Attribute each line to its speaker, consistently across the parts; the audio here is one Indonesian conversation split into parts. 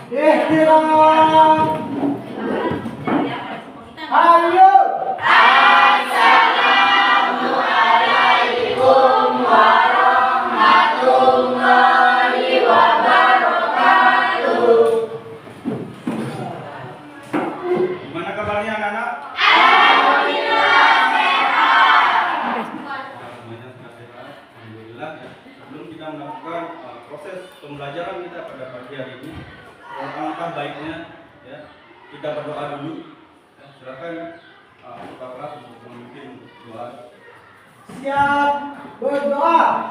Speaker 1: Ihtiram. Ayo. Assalamualaikum warahmatullahi wabarakatuh.
Speaker 2: Gimana kabarnya anak-anak?
Speaker 1: Alhamdulillah sehat.
Speaker 2: Semuanya sudah sehat. Alhamdulillah. Sebelum kita melakukan proses pembelajaran kita pada pagi hari ini, alangkah baiknya ya kita berdoa dulu. Ya, silakan buka kelas untuk memimpin doa.
Speaker 1: Siap berdoa.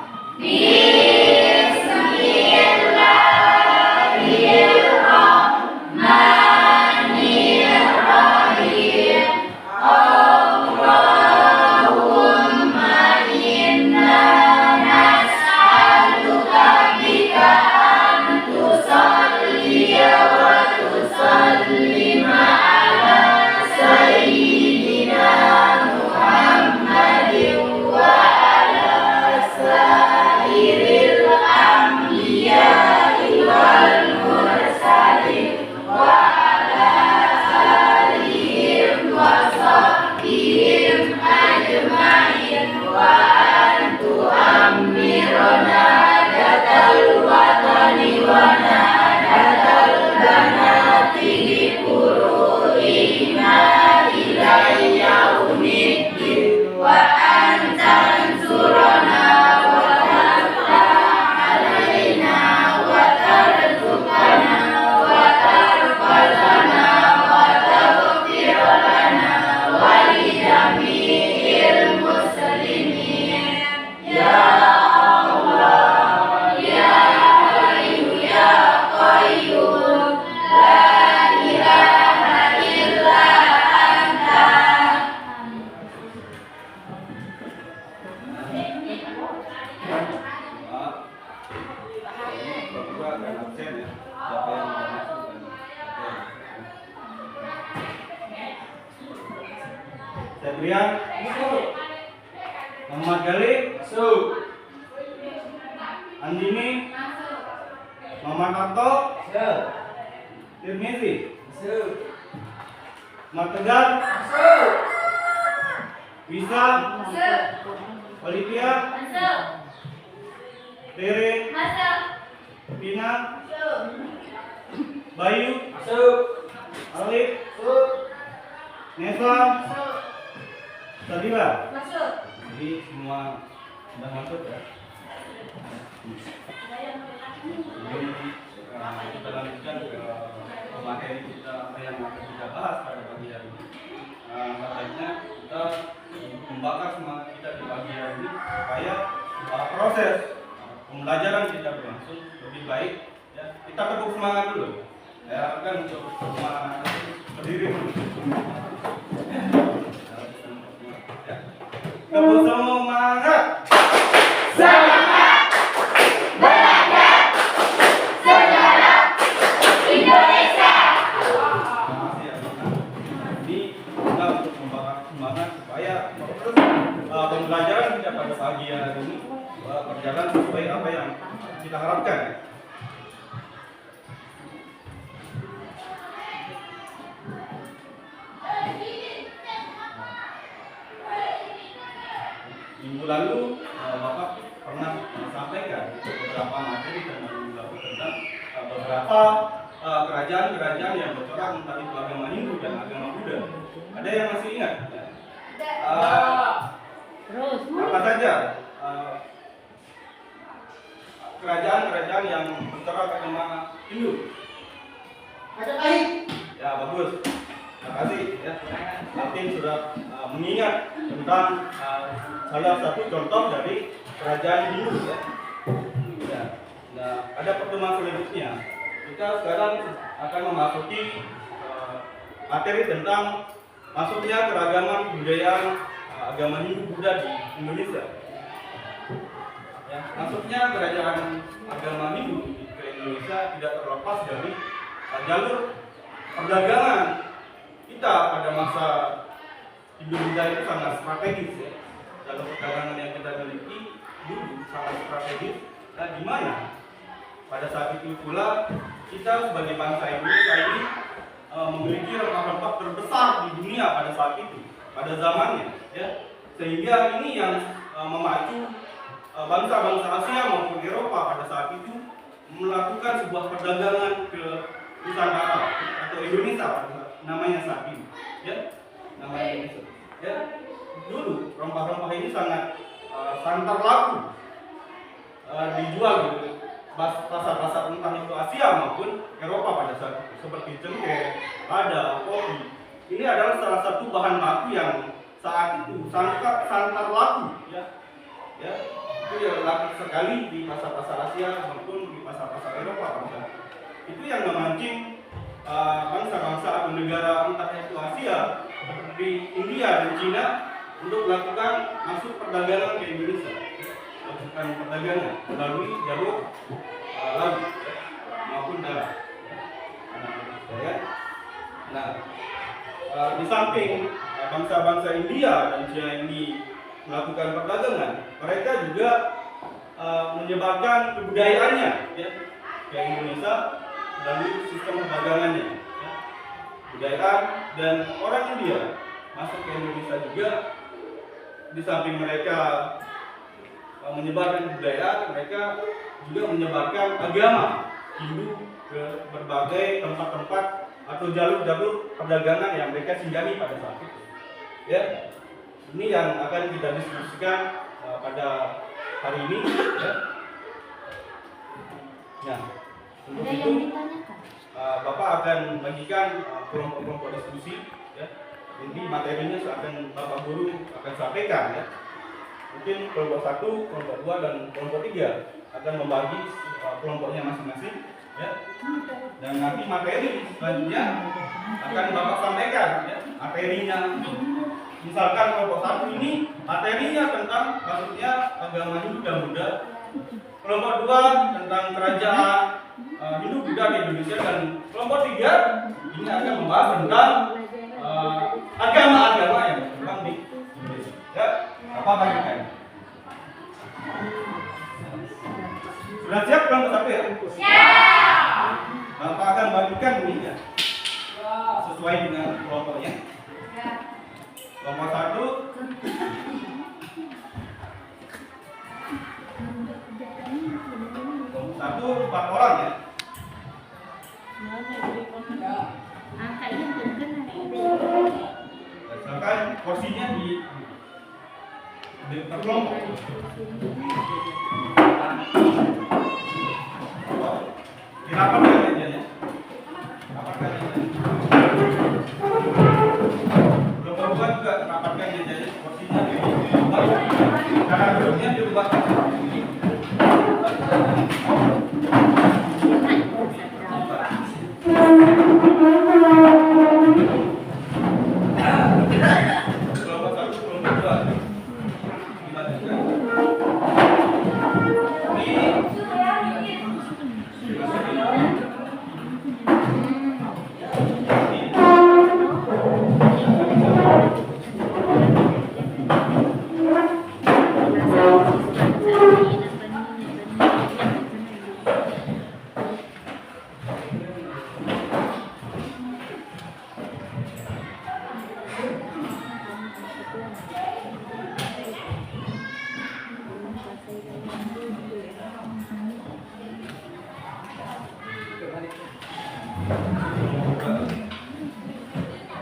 Speaker 2: Febrian, Muhammad Gali, masuk. Andini, Muhammad Arto, masuk. Tirmizi, masuk. Martegar, masuk. Bisa, masuk. Olivia, masuk. Tere, masuk. Pina, masuk. Bayu, masuk. Alif, masuk. Nesa, masuk. Sadila, masuk. Jadi semua sudah masuk ya. Jadi kita lanjutkan ke materi kita apa yang akan kita bahas pada pagi hari ini. Katanya kita membakar semangat kita di pagi hari ini supaya proses pembelajaran kita berlangsung lebih baik. Ya, kita tepuk semangat dulu. Ya, kan untuk semangat berdiri dulu. Tepuk semangat.
Speaker 1: Semangat belajar sejarah Indonesia.
Speaker 2: Ini kita untuk membakar semangat supaya pembelajaran kita pada pagi hari ini berjalan sesuai apa yang kita harapkan. Minggu lalu Bapak pernah sampaikan beberapa materi tentang beberapa kerajaan-kerajaan yang bercorak entah itu agama Hindu dan agama Buddha. Ada yang masih ingat? Apa saja kerajaan-kerajaan yang bercorak agama Hindu?
Speaker 1: Majapahit.
Speaker 2: Ya, bagus. Terima kasih ya. Martin sudah mengingat tentang salah satu contoh dari kerajaan Hindu ya. Ya. Nah, ada pertemuan selanjutnya. Kita sekarang akan memasuki materi tentang masuknya keragaman kebudayaan agama Hindu Buddha di Indonesia. Ya, masuknya kerajaan agama Hindu ke Indonesia tidak terlepas dari jalur perdagangan kita pada masa Hindu-Buddha itu sangat strategis ya. Jalur perdagangan yang kita miliki dulu sangat strategis. Nah, di mana pada saat itu pula kita sebagai bangsa Indonesia ini memiliki rempah-rempah terbesar di dunia pada saat itu, pada zamannya, ya. Sehingga ini yang memacu bangsa-bangsa Asia maupun Eropa pada saat itu melakukan sebuah perdagangan ke Nusantara atau Indonesia, namanya saat ini, ya, namanya Indonesia. Ya, dulu rempah-rempah ini sangat sangat laku dijual di pasar-pasar entah itu Asia maupun Eropa pada saat itu, seperti cengkeh, lada, kopi. Ini adalah salah satu bahan baku yang saat itu sangat laku, ya. Ya, itu ya laku sekali di pasar-pasar Asia maupun di pasar-pasar Eropa pada saat itu. Itu yang memancing bangsa-bangsa atau negara entah itu Asia seperti India dan Cina untuk melakukan masuk perdagangan ke Indonesia, melakukan perdagangan melalui jalur laut maupun darat. Nah, di samping bangsa-bangsa India dan Cina ini melakukan perdagangan, mereka juga menyebarkan kebudayaannya, ya, ke Indonesia melalui sistem perdagangannya. Ya. Kebudayaan dan orang India masuk ke Indonesia juga, di samping mereka menyebarkan budaya, mereka juga menyebarkan agama Hindu ke berbagai tempat-tempat atau jalur-jalur perdagangan yang mereka singgahi pada saat itu. Ya, ini yang akan kita diskusikan pada hari ini. Ya. Nah, untuk itu Bapak akan membagikan kelompok-kelompok diskusi. Ya. Ini materinya akan Bapak Guru akan sampaikan, ya. Mungkin kelompok 1, kelompok 2, dan kelompok 3 akan membagi kelompoknya masing-masing, ya. Dan nanti materi selanjutnya akan Bapak sampaikan, ya, materinya. Misalkan kelompok 1 ini materinya tentang maksudnya agama Hindu dan Buddha. Kelompok 2 tentang kerajaan Hindu Buddha di Indonesia, dan kelompok 3 ini akan membahas tentang agama-agama yang berkembang di Indonesia. Ya, apa bagikan? Sudah siap kelompok 1 ya? Siap. Bapak akan bagikan ini ya, sesuai dengan kelompoknya. Kelompok 1 4 orang ya. Misalkan porsinya di per kelompok. Dirapatkan aja ya. Rapatkan aja. Kelompok 2 juga rapatkan aja ya. Porsinya diubah. Cara duduknya diubah.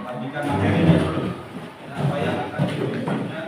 Speaker 2: Bagikan materinya dulu. Apa yang akan diberikannya?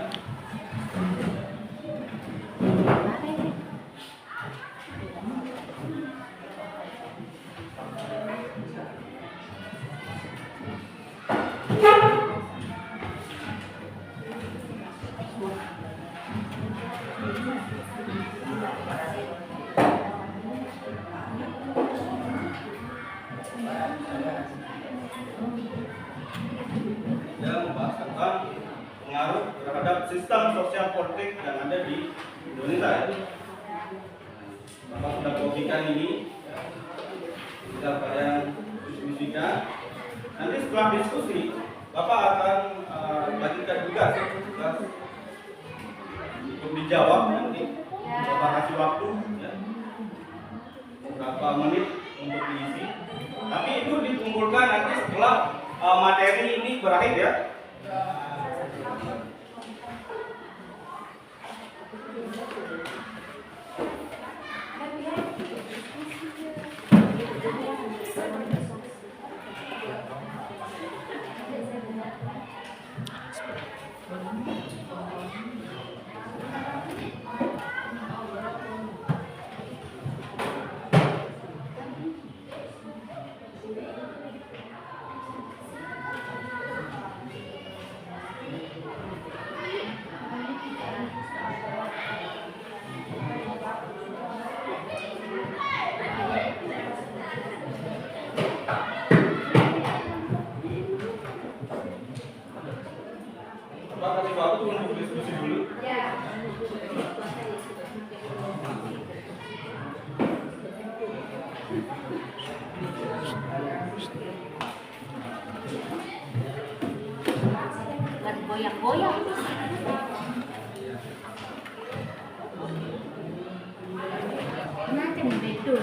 Speaker 2: Membahas tentang pengaruh terhadap sistem sosial politik yang ada di Indonesia. Bapak sudah bagikan ini, sudah kalian diskusikan. Nanti setelah diskusi, Bapak akan bagikan juga tugas untuk dijawab nanti. Bapak kasih waktu, ya, beberapa menit untuk diisi. Tapi itu dikumpulkan nanti setelah materi ini berakhir ya. Pak kasih waktu untuk diskusi dulu.
Speaker 3: Goyang-goyang. Nanti betul.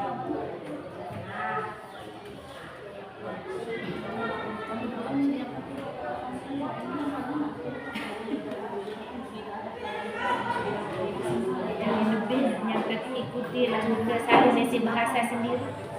Speaker 3: Yang lebih nyampe ikuti lalu ke satu sesi bahasa sendiri.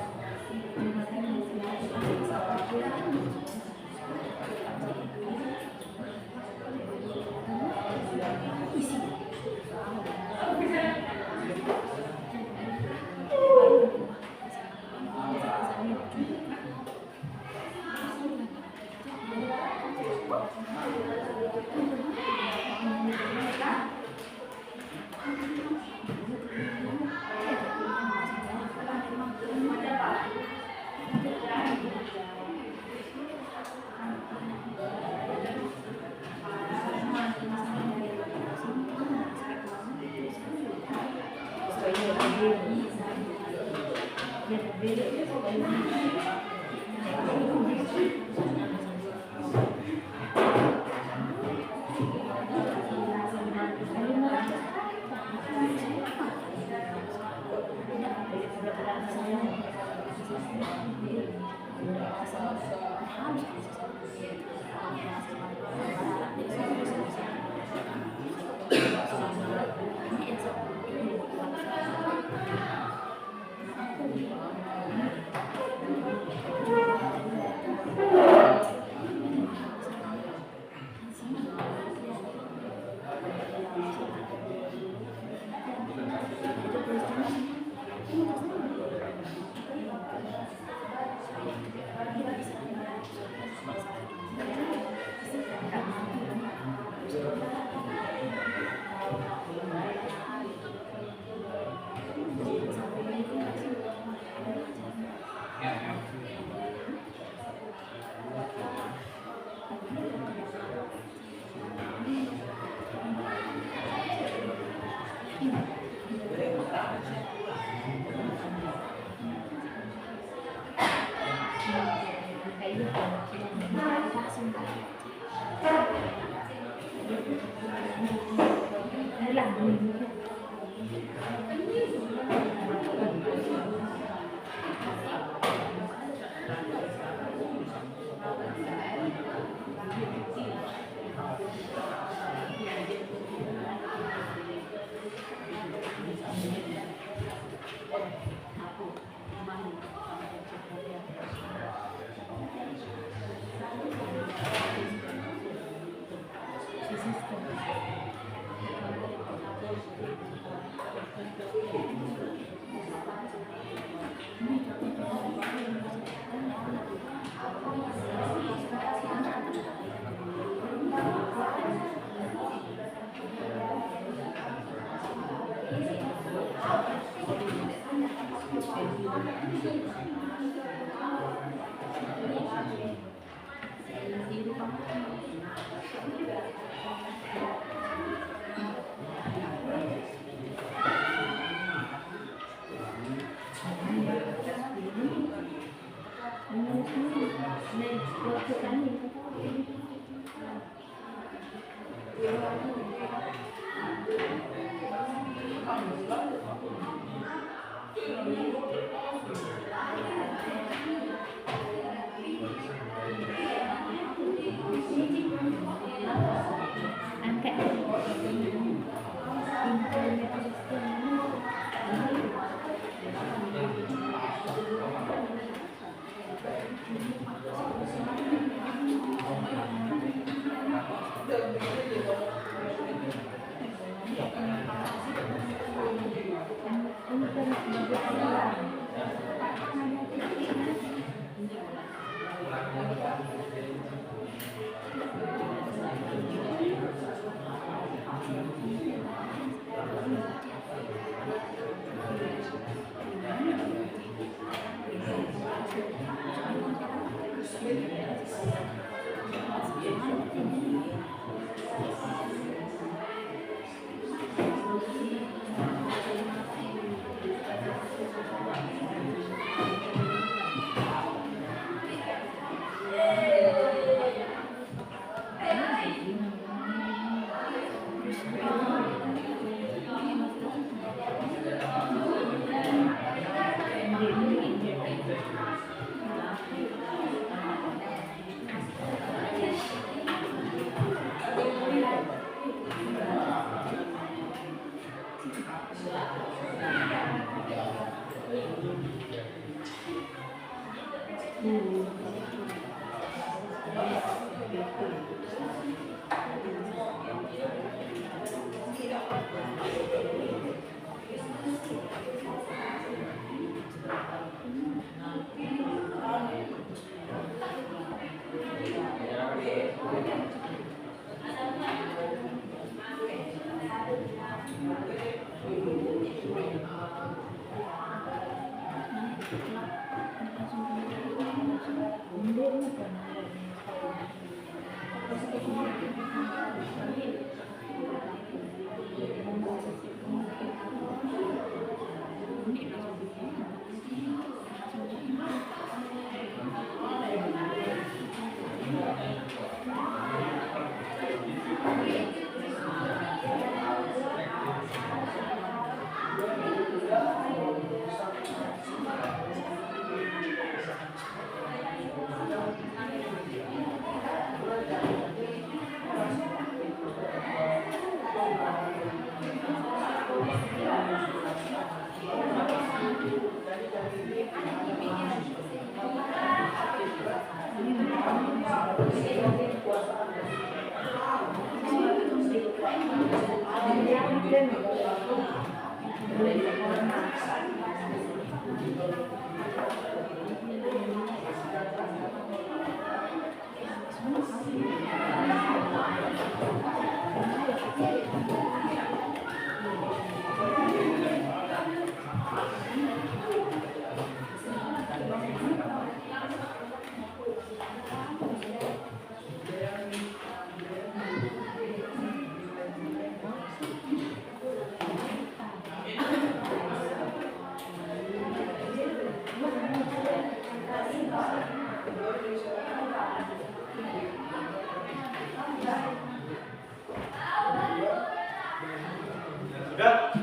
Speaker 2: Sudah?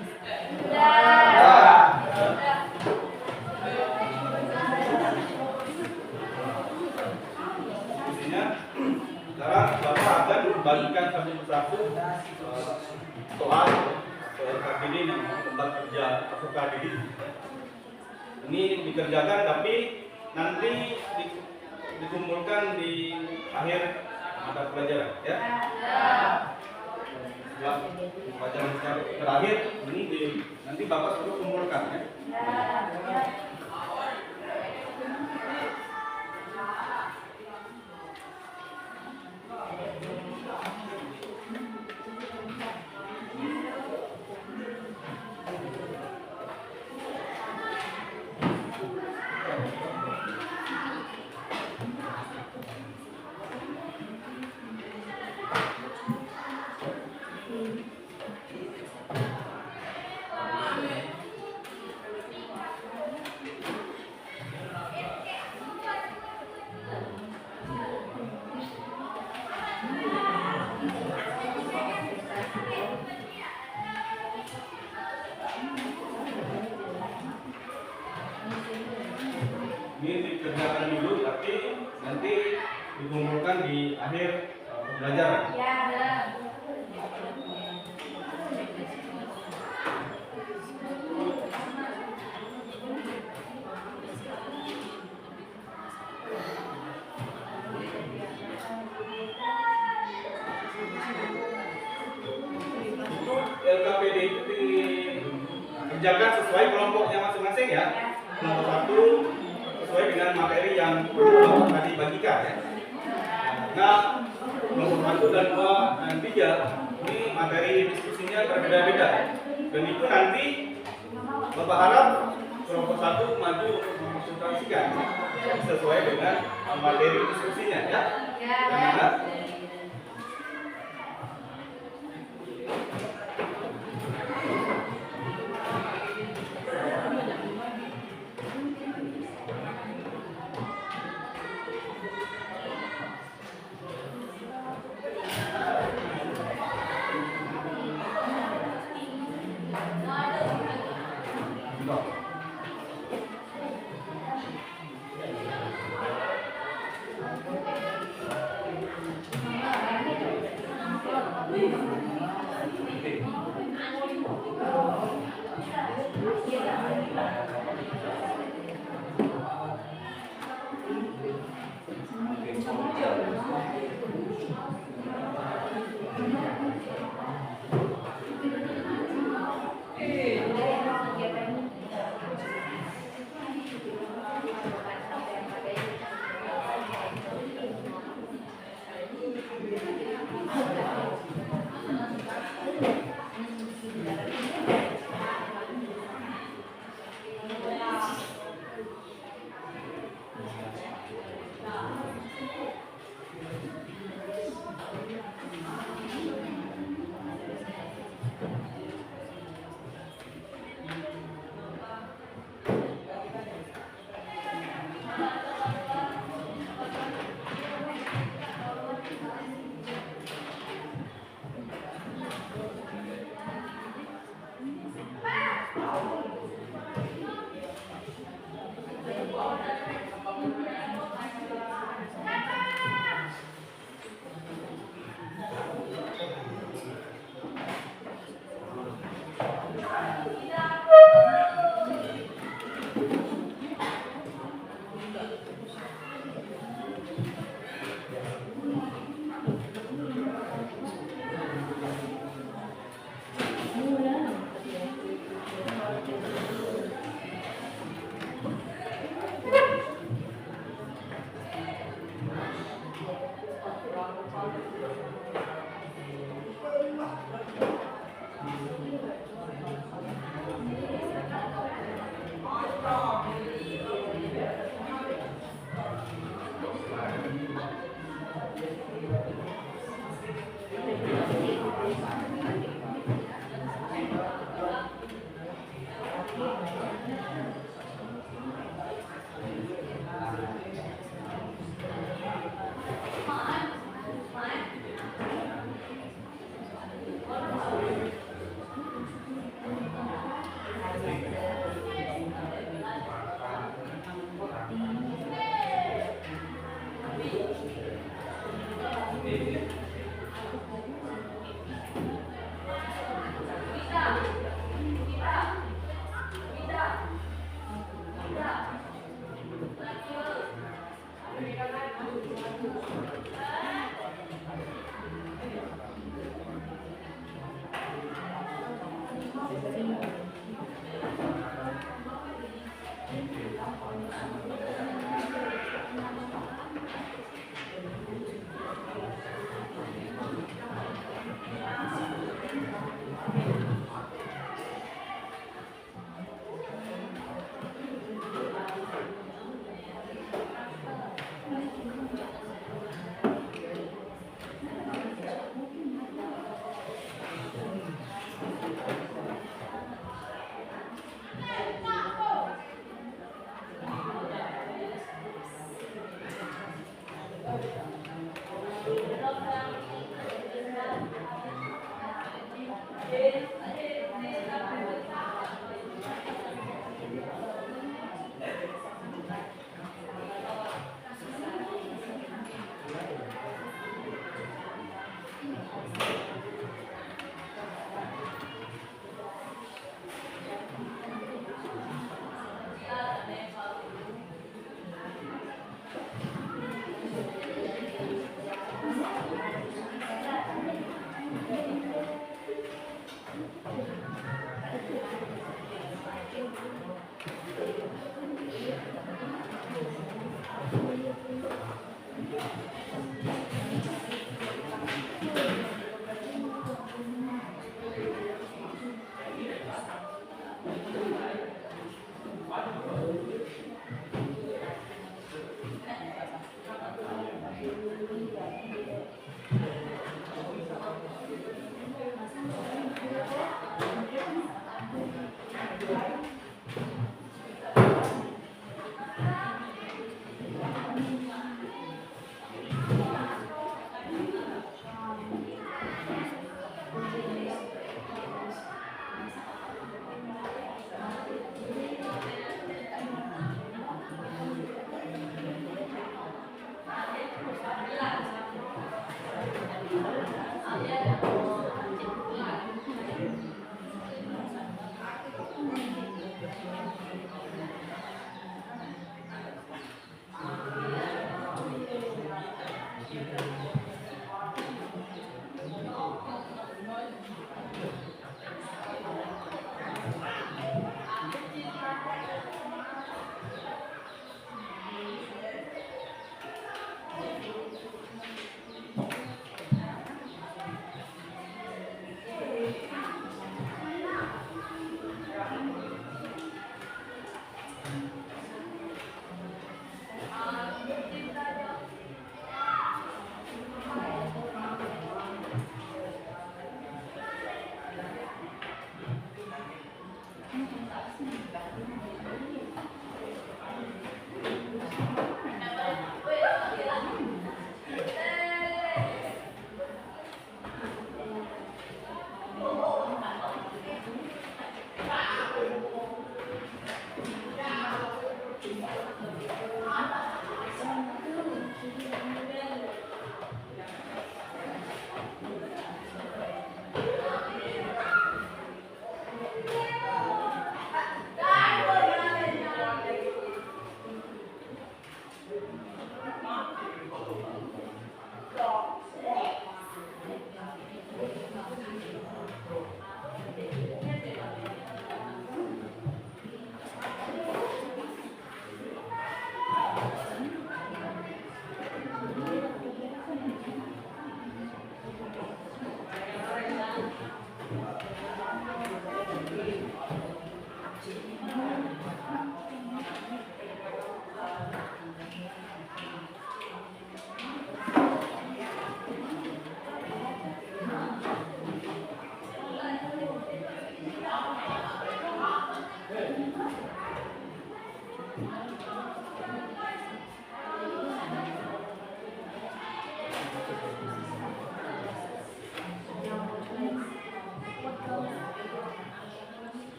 Speaker 2: Isinya sekarang Bapak akan membagikan satu persatu soal KPD yang tempat kerja peserta didik. Ini dikerjakan tapi nanti dikumpulkan di akhir mata pelajaran, ya. Setelah pelajaran terakhir ini nanti Bapak suruh kumpulkan, ya. Ini dikerjakan dulu, tapi nanti dikumpulkan di akhir pembelajaran. Untuk LKPD itu dikerjakan sesuai kelompoknya masing-masing, ya. Kelompok 1 sesuai dengan materi yang tadi bagikan, ya. Nah, kelompok 1 dan 2 dan 3 ini materi diskusinya berbeda-beda, dan itu nanti Bapak harap kelompok 1 maju untuk mengonsultasikan sesuai dengan materi diskusinya, ya. Dan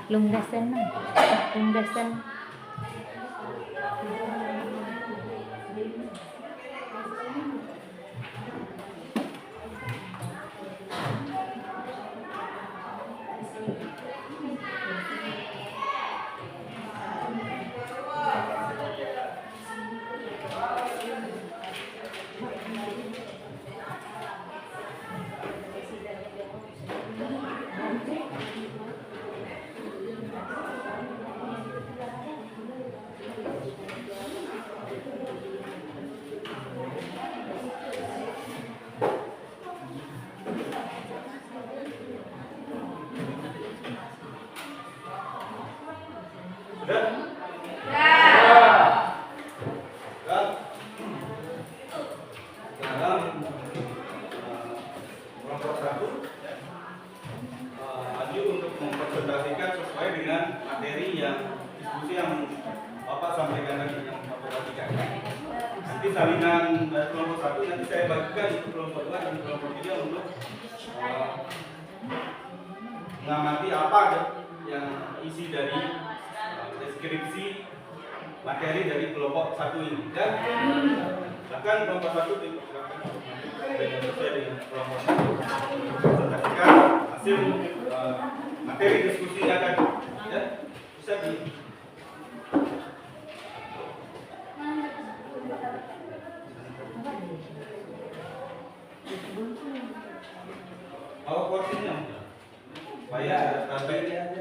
Speaker 3: Lunggasan na. Lunggasan.
Speaker 2: Sudah? Sudah? Dalam kelompok 1 maju untuk mempresentasikan sesuai dengan materi yang diskusi yang Bapak sampaikan tadi, yang Bapak bagikan. Nanti salinan kelompok 1 nanti saya bagikan untuk kelompok 2 dan kelompok 3 untuk mengamati apa yang isi dari deskripsi materi dari kelompok 1 ini. Dan bahkan kelompok 1 dipersilakan dengan sesuai dengan kelompok 1 presentasikan hasil materi diskusinya tadi, ya bisa di PowerPoint-nya supaya sampai diri.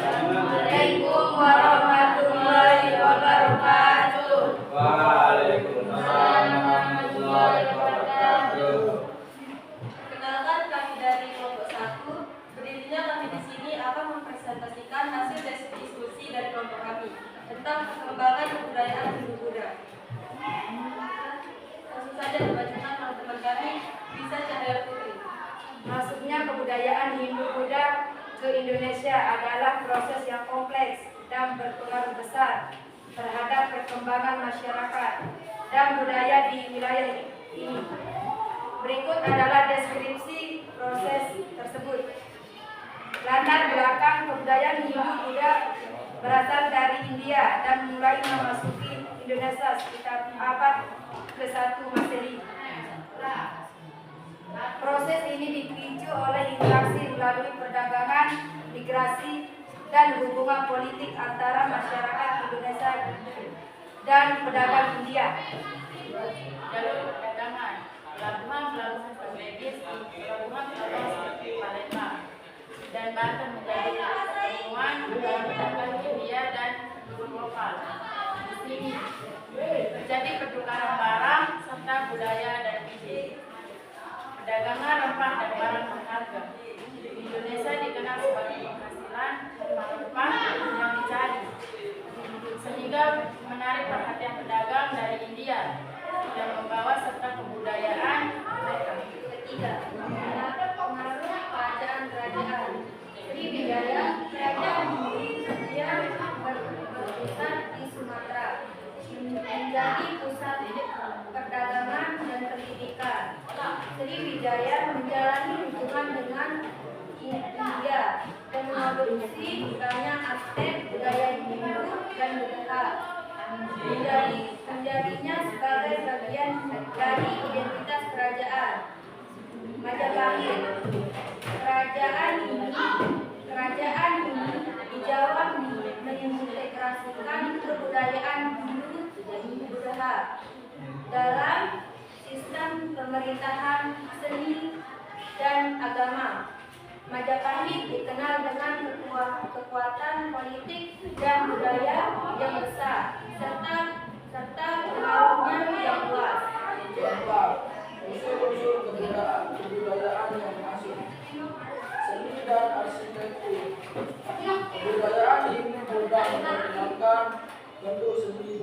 Speaker 1: Assalamualaikum warahmatullahi wabarakatuh.
Speaker 4: Waalaikumsalam warahmatullahi wabarakatuh.
Speaker 5: Perkenalkan, kami dari kelompok 1. Berdirinya kami di sini akan mempresentasikan hasil diskusi dari kelompok kami tentang perkembangan kebudayaan Hindu-Buddha. Langsung saja dibacakan oleh teman kami, Bisa Cahaya Putri.
Speaker 6: Masuknya kebudayaan Hindu-Buddha ke Indonesia adalah proses yang kompleks dan berpengaruh besar terhadap perkembangan masyarakat dan budaya di wilayah ini. Berikut adalah deskripsi proses tersebut. Latar belakang kebudayaan Hindu-Buddha berasal dari India dan mulai memasuki Indonesia sekitar abad ke-1 Masehi. Proses ini dipicu oleh interaksi melalui perdagangan, migrasi, dan hubungan politik antara masyarakat Indonesia dan pedagang India.
Speaker 7: Jalur perdagangan, pelabuhan strategis, pelabuhan seperti Palembang dan Banten menjadi pertemuan antara pedagang India dan penduduk lokal. Di sini terjadi pertukaran barang serta budaya dan ide. Perdagangan rempah dan barang berharga. Indonesia dikenal sebagai penghasilan rempah yang dicari, sehingga menarik perhatian pedagang dari India dan membawa serta kebudayaan mereka.
Speaker 5: Ketiga, pengaruh kerajaan-kerajaan. Sriwijaya, kerajaan India berpusat di Sumatera, menjadi pusat perdagangan dan pendidikan. Sriwijaya menjalani hubungan dengan India dan mengadopsi banyak aspek budaya Hindu dan Buddha. Menjadinya sebagai bagian dari identitas kerajaan. Majapahit, kerajaan ini di Jawa mengintegrasikan kebudayaan Hindu Buddha dalam sistem pemerintahan, seni, dan agama. Majapahit dikenal dengan kekuatan politik dan budaya yang besar serta pengaruhnya yang luas.
Speaker 4: Unsur-unsur kebudayaan yang masuk, seni dan arsitektur,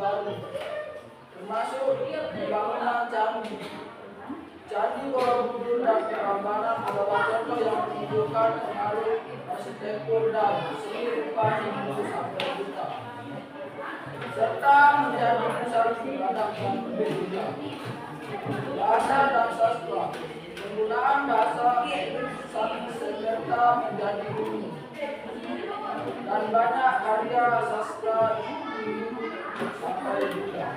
Speaker 4: baru, termasuk pembangunan candi. Candi Borobudur dan Prambanan adalah contoh yang menunjukkan pengaruh arsitektur dan seni rupa Hindu sampai Buddha, serta menjadi pusat ibadah dan budaya. Bahasa dan sastra, penggunaan bahasa Sanskerta menjadi umum, dan banyak karya sastra Hindu sampai Buddha,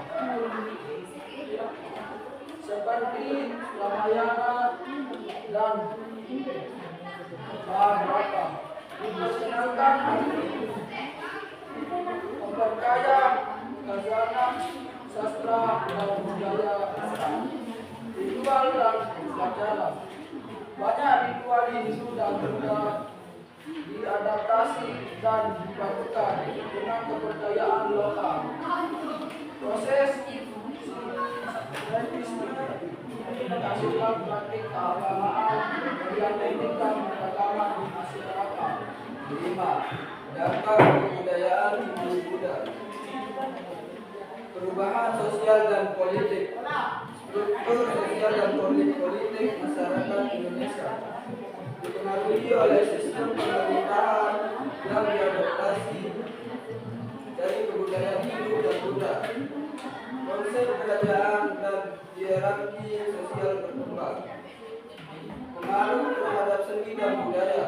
Speaker 4: seperti Ramayana dan Mahabharata, diperkenalkan memperkaya khazanah sastra dan budaya Islam. Ritual dan upacara, banyak ritual Hindu dan Buddha diadaptasi dan dipadukan dengan kepercayaan lokal. Proses menghasilkan praktik keagamaan yang pentingkan keagamaan di masyarakat.
Speaker 8: 5. Dampak kebudayaan Hindu Buddha. Perubahan sosial dan politik. Struktur sosial dan politik masyarakat Indonesia dipengaruhi oleh sistem pemerintahan yang diadaptasi dari kebudayaan Hindu dan Buddha. Konsep kerajaan dan hierarki sosial berkembang. Pengaruh terhadap seni dan budaya.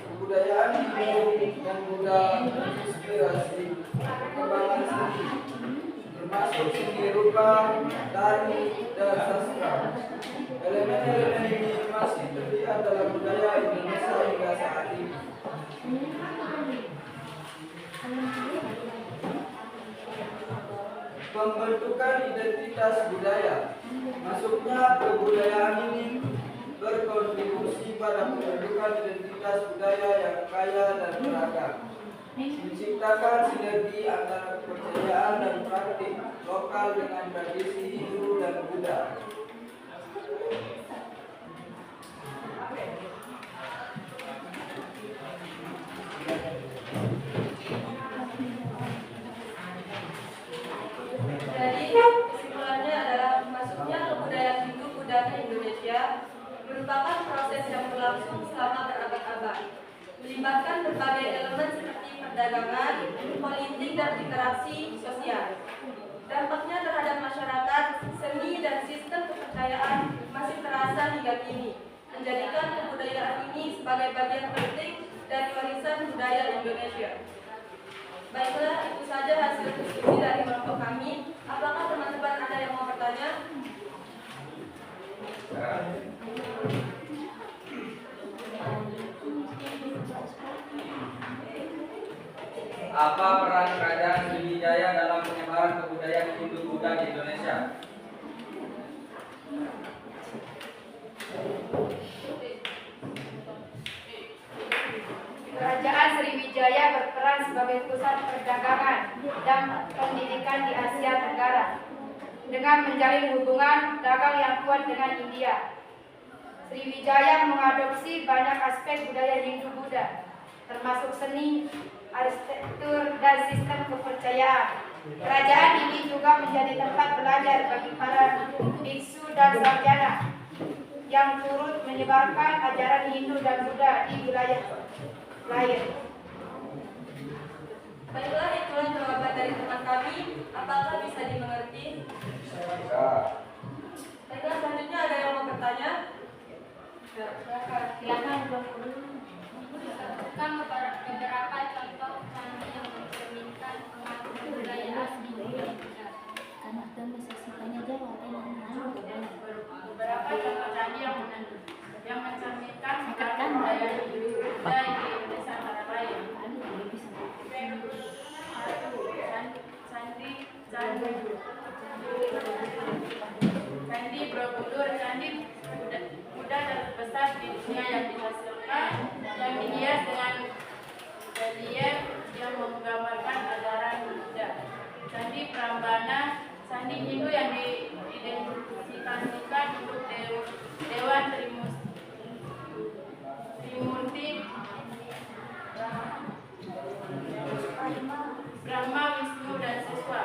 Speaker 8: Kebudayaan Hindu dan Buddha menginspirasi perkembangan seni, termasuk seni rupa, tari, dan sastra. Elemen-elemen ini masih terlihat dalam budaya Indonesia hingga saat ini. Pembentukan identitas budaya. Masuknya kebudayaan ini berkontribusi pada pembentukan identitas budaya yang kaya dan beragam, menciptakan sinergi antara kepercayaan dan praktik lokal dengan tradisi Hindu dan Buddha.
Speaker 5: Jadi kesimpulannya adalah masuknya kebudayaan Hindu Buddha ke Indonesia merupakan proses yang berlangsung selama berabad-abad, melibatkan berbagai elemen seperti perdagangan, politik, dan interaksi sosial. Dampaknya terhadap masyarakat, seni, dan sistem kepercayaan masih terasa hingga kini, menjadikan kebudayaan ini sebagai bagian penting dari warisan budaya Indonesia. Baiklah, itu saja hasil diskusi dari kelompok kami. Apakah teman-teman ada yang mau bertanya?
Speaker 8: Apa peran Kerajaan Sriwijaya dalam penyebaran kebudayaan Hindu Buddha di Indonesia?
Speaker 6: Kerajaan Sriwijaya berperan sebagai pusat perdagangan dan pendidikan di Asia Tenggara dengan menjalin hubungan dagang yang kuat dengan India. Sriwijaya mengadopsi banyak aspek budaya Hindu Buddha, termasuk seni, arsitektur, dan sistem kepercayaan. Kerajaan ini juga menjadi tempat belajar bagi para biksu dan sarjana yang turut menyebarkan ajaran Hindu dan Buddha di wilayah lain.
Speaker 5: Baiklah, itulah jawaban dari teman kami. Apakah bisa dimengerti? Baiklah, selanjutnya ada yang mau bertanya?
Speaker 3: Silakan.
Speaker 1: Bukan beberapa contoh candi yang mencerminkan pengaruh kebudayaan di Indonesia.
Speaker 3: Karena temu sesi tanya jawab
Speaker 7: Beberapa contoh candi yang mencerminkan pengaruh budaya Hindu Buddha di Indonesia antara lain. Candi Borobudur, candi Buddha terbesar di dunia yang dihasilkan, yang dihias dengan relief yang menggambarkan ajaran Buddha. Candi Prambanan, candi Hindu yang diidentifikasikan untuk Dewa Trimurti, Brahma, Wisnu, dan Siswa.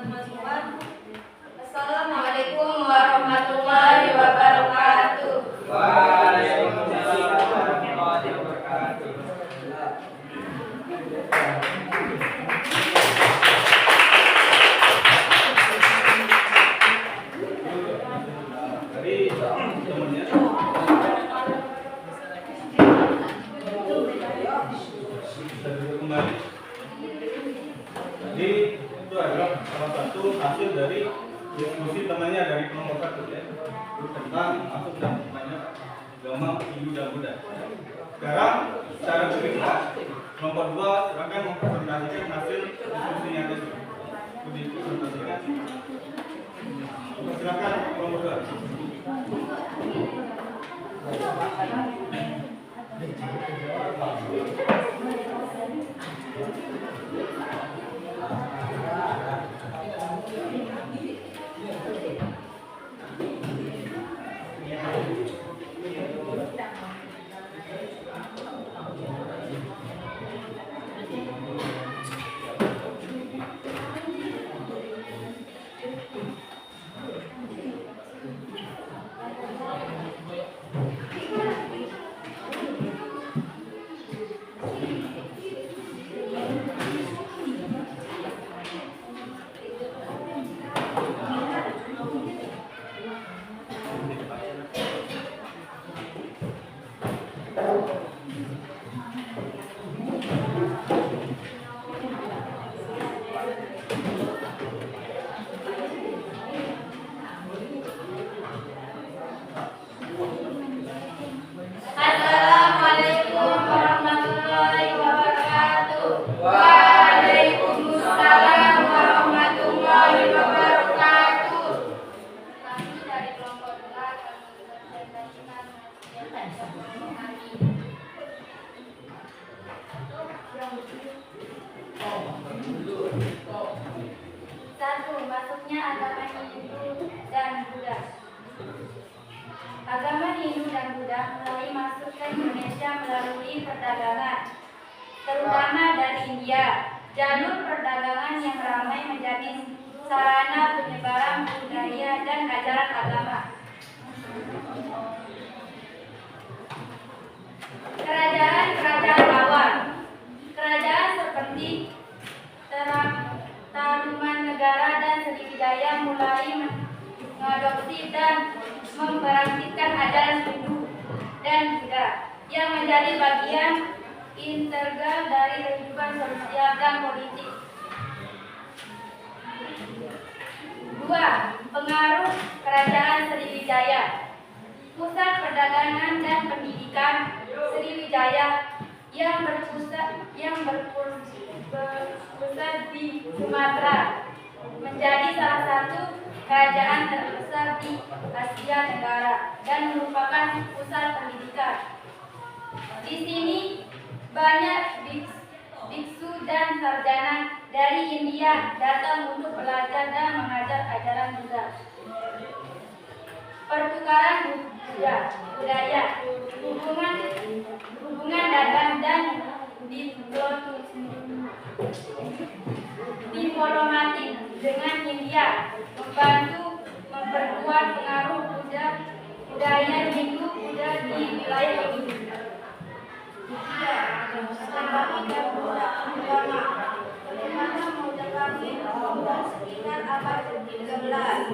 Speaker 5: Mas-Mas.
Speaker 6: Assalamualaikum warahmatullahi wabarakatuh.
Speaker 8: Waalaikumsalam warahmatullahi wabarakatuh.
Speaker 2: Jadi temennya bisa duduk kembali. Jadi itu adalah salah satu hasil dari diskusi temannya dari kelompok 1 ya, tentang masuk dan banyak agama Hindu dan Buddha. Sekarang secara berikutnya kelompok 2 silakan mempresentasikan hasil diskusinya tadi. Itu dipresentasikan. Silakan kelompok 2.
Speaker 6: Assalamualaikum warahmatullahi wabarakatuh. Waalaikumsalam warahmatullahi wabarakatuh.
Speaker 1: Kami dari kelompok 2 akan mempresentasikan hasil kami. Satu, masuknya agama Hindu dan Buddha. Agama Hindu dan Buddha mulai masuk ke Indonesia melalui perdagangan, terutama dari India. Jalur perdagangan yang ramai menjadi sarana penyebaran budaya dan ajaran agama. Kerajaan-kerajaan awal, kerajaan seperti Tarumanegara dan Sriwijaya mulai mengadopsi dan memperhatikan ajaran Hindu dan Buddha yang menjadi bagian integral dari kehidupan sosial dan politik. 2. Pengaruh Kerajaan Sriwijaya. Pusat perdagangan dan pendidikan Sriwijaya yang berpusat di Sumatera menjadi salah satu kerajaan terbesar di Asia Tenggara dan merupakan pusat pendidikan. Di sini banyak biksu dan sarjana dari India datang untuk belajar dan mengajar ajaran Buddha. Pertukaran budaya, hubungan dagang dan diplomatik dengan India membantu memperkuat pengaruh budaya Hindu Buddha di wilayah ini. 3. Agama dan Buddha agama. Bagaimana Majapahit sekitar abad ke-13.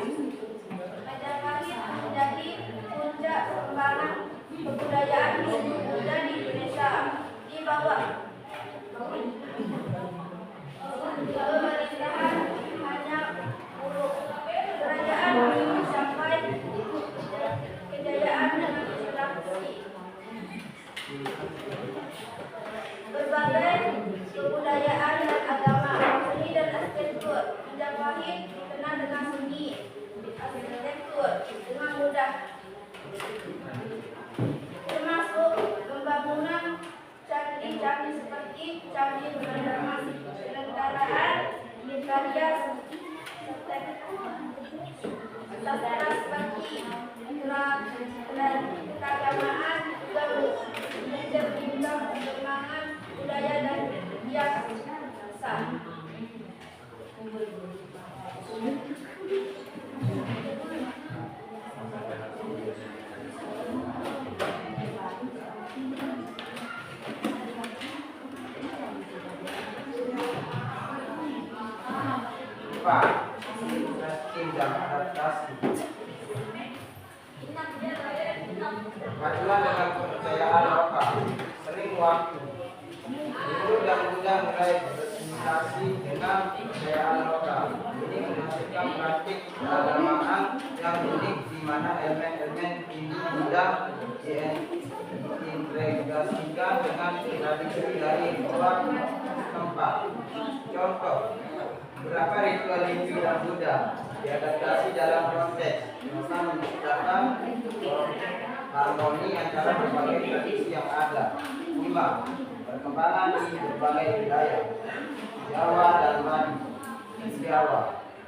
Speaker 1: Majapahit menjadi puncak perkembangan kebudayaan Hindu Buddha di Indonesia. Di bawah pemerintahan hanya buruk. Kerajaan Hindu sampai kejayaan dengan interaksi. Berbagai kebudayaan dan agama, seni dan arsitektur. Majapahit dikenal dengan seni, arsitektur dengan mudah, termasuk pembangunan candi-candi seperti Candi Penyelenggaraan karya sastra seperti dan keagamaan juga mencerminkan perkembangan budaya dan biasa.
Speaker 8: IPA, sistem dan adaptasi. Kemajuan dengan kepercayaan lokal, sering waktu. Guru dan muda mulai berkomunikasi dengan kepercayaan lokal. Ini menghasilkan praktik keagamaan yang unik di mana elemen-elemen Hindu Buddha diintegrasikan dengan tradisi dari luar tempat. Contoh, beberapa ritual Hindu dan Buddha diadaptasi dalam konteks yang menciptakan harmoni antara berbagai tradisi yang ada. 5. Perkembangan di berbagai wilayah Jawa dan Bali. Jawa,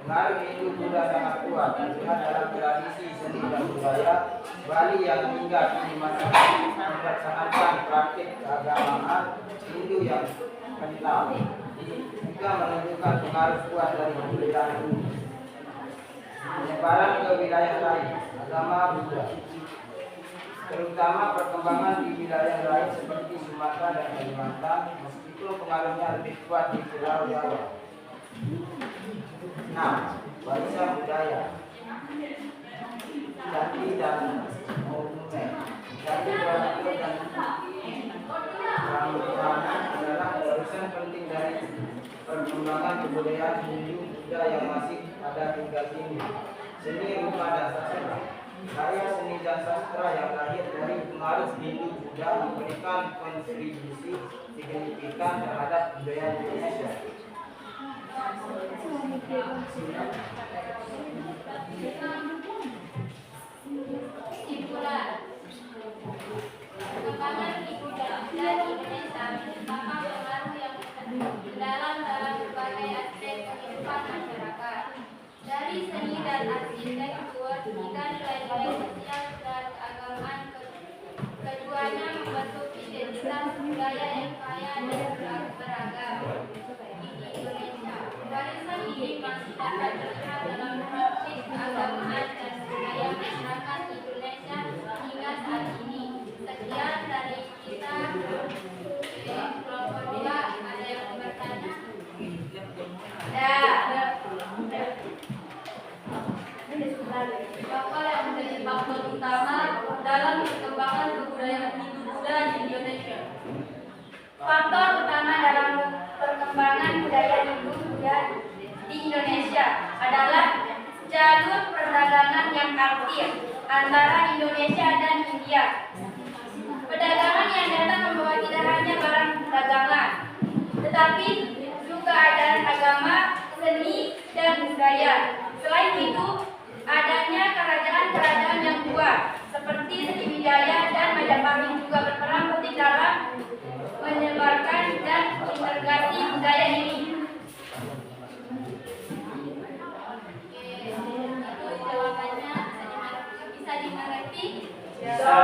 Speaker 8: pengaruh Hindu Buddha sangat kuat terlihat dalam tradisi seni dan budaya Bali yang hingga kini masih mempertahankan praktik keagamaan Hindu yang kental. Juga menunjukkan pengaruh kuat dari budaya Hindu. Penyebaran ke wilayah lain, agama Buddha, terutama perkembangan di wilayah lain seperti Sumatera dan Kalimantan, meskipun pengaruhnya lebih kuat di Pulau Jawa. 6. Warisan budaya, candi dan monumen. Candi Borobudur dan Prambanan adalah warisan penting dari perkembangan kebudayaan Hindu Buddha yang masih ada hingga kini. Seni rupa dan sastra, karya seni dan sastra yang lahir dari pengaruh Hindu Buddha memberikan kontribusi signifikan terhadap budaya Indonesia.
Speaker 1: Kesimpulan, perkembangan Hindu dan Buddha di Indonesia merupakan pengaruh yang mendalam dalam berbagai aspek kehidupan masyarakat, dari seni dan arsitektur hingga nilai-nilai sosial dan keagamaan. Keduanya membentuk identitas budaya yang kaya dan beragam di Indonesia. Warisan ini masih dapat terlihat dalam praktik keagamaan dan budaya masyarakat Indonesia hingga saat ini. Sekian dari kita. Kelompok 2, ada yang bertanya?
Speaker 5: Apa yang menjadi faktor utama dalam perkembangan kebudayaan Hindu Buddha di Indonesia?
Speaker 1: Faktor utama dalam perkembangan budaya Hindu Buddha di Indonesia adalah jalur perdagangan yang aktif antara Indonesia dan India. Perdagangan yang datang membawa tidak hanya barang dagangan, tetapi juga ajaran agama, seni, dan budaya. Selain itu, adanya kerajaan-kerajaan yang kuat seperti Sriwijaya dan Majapahit juga berperan penting dalam menyebarkan dan integrasi budaya ini. Itu jawabannya bisa dimengerti?
Speaker 2: Bisa.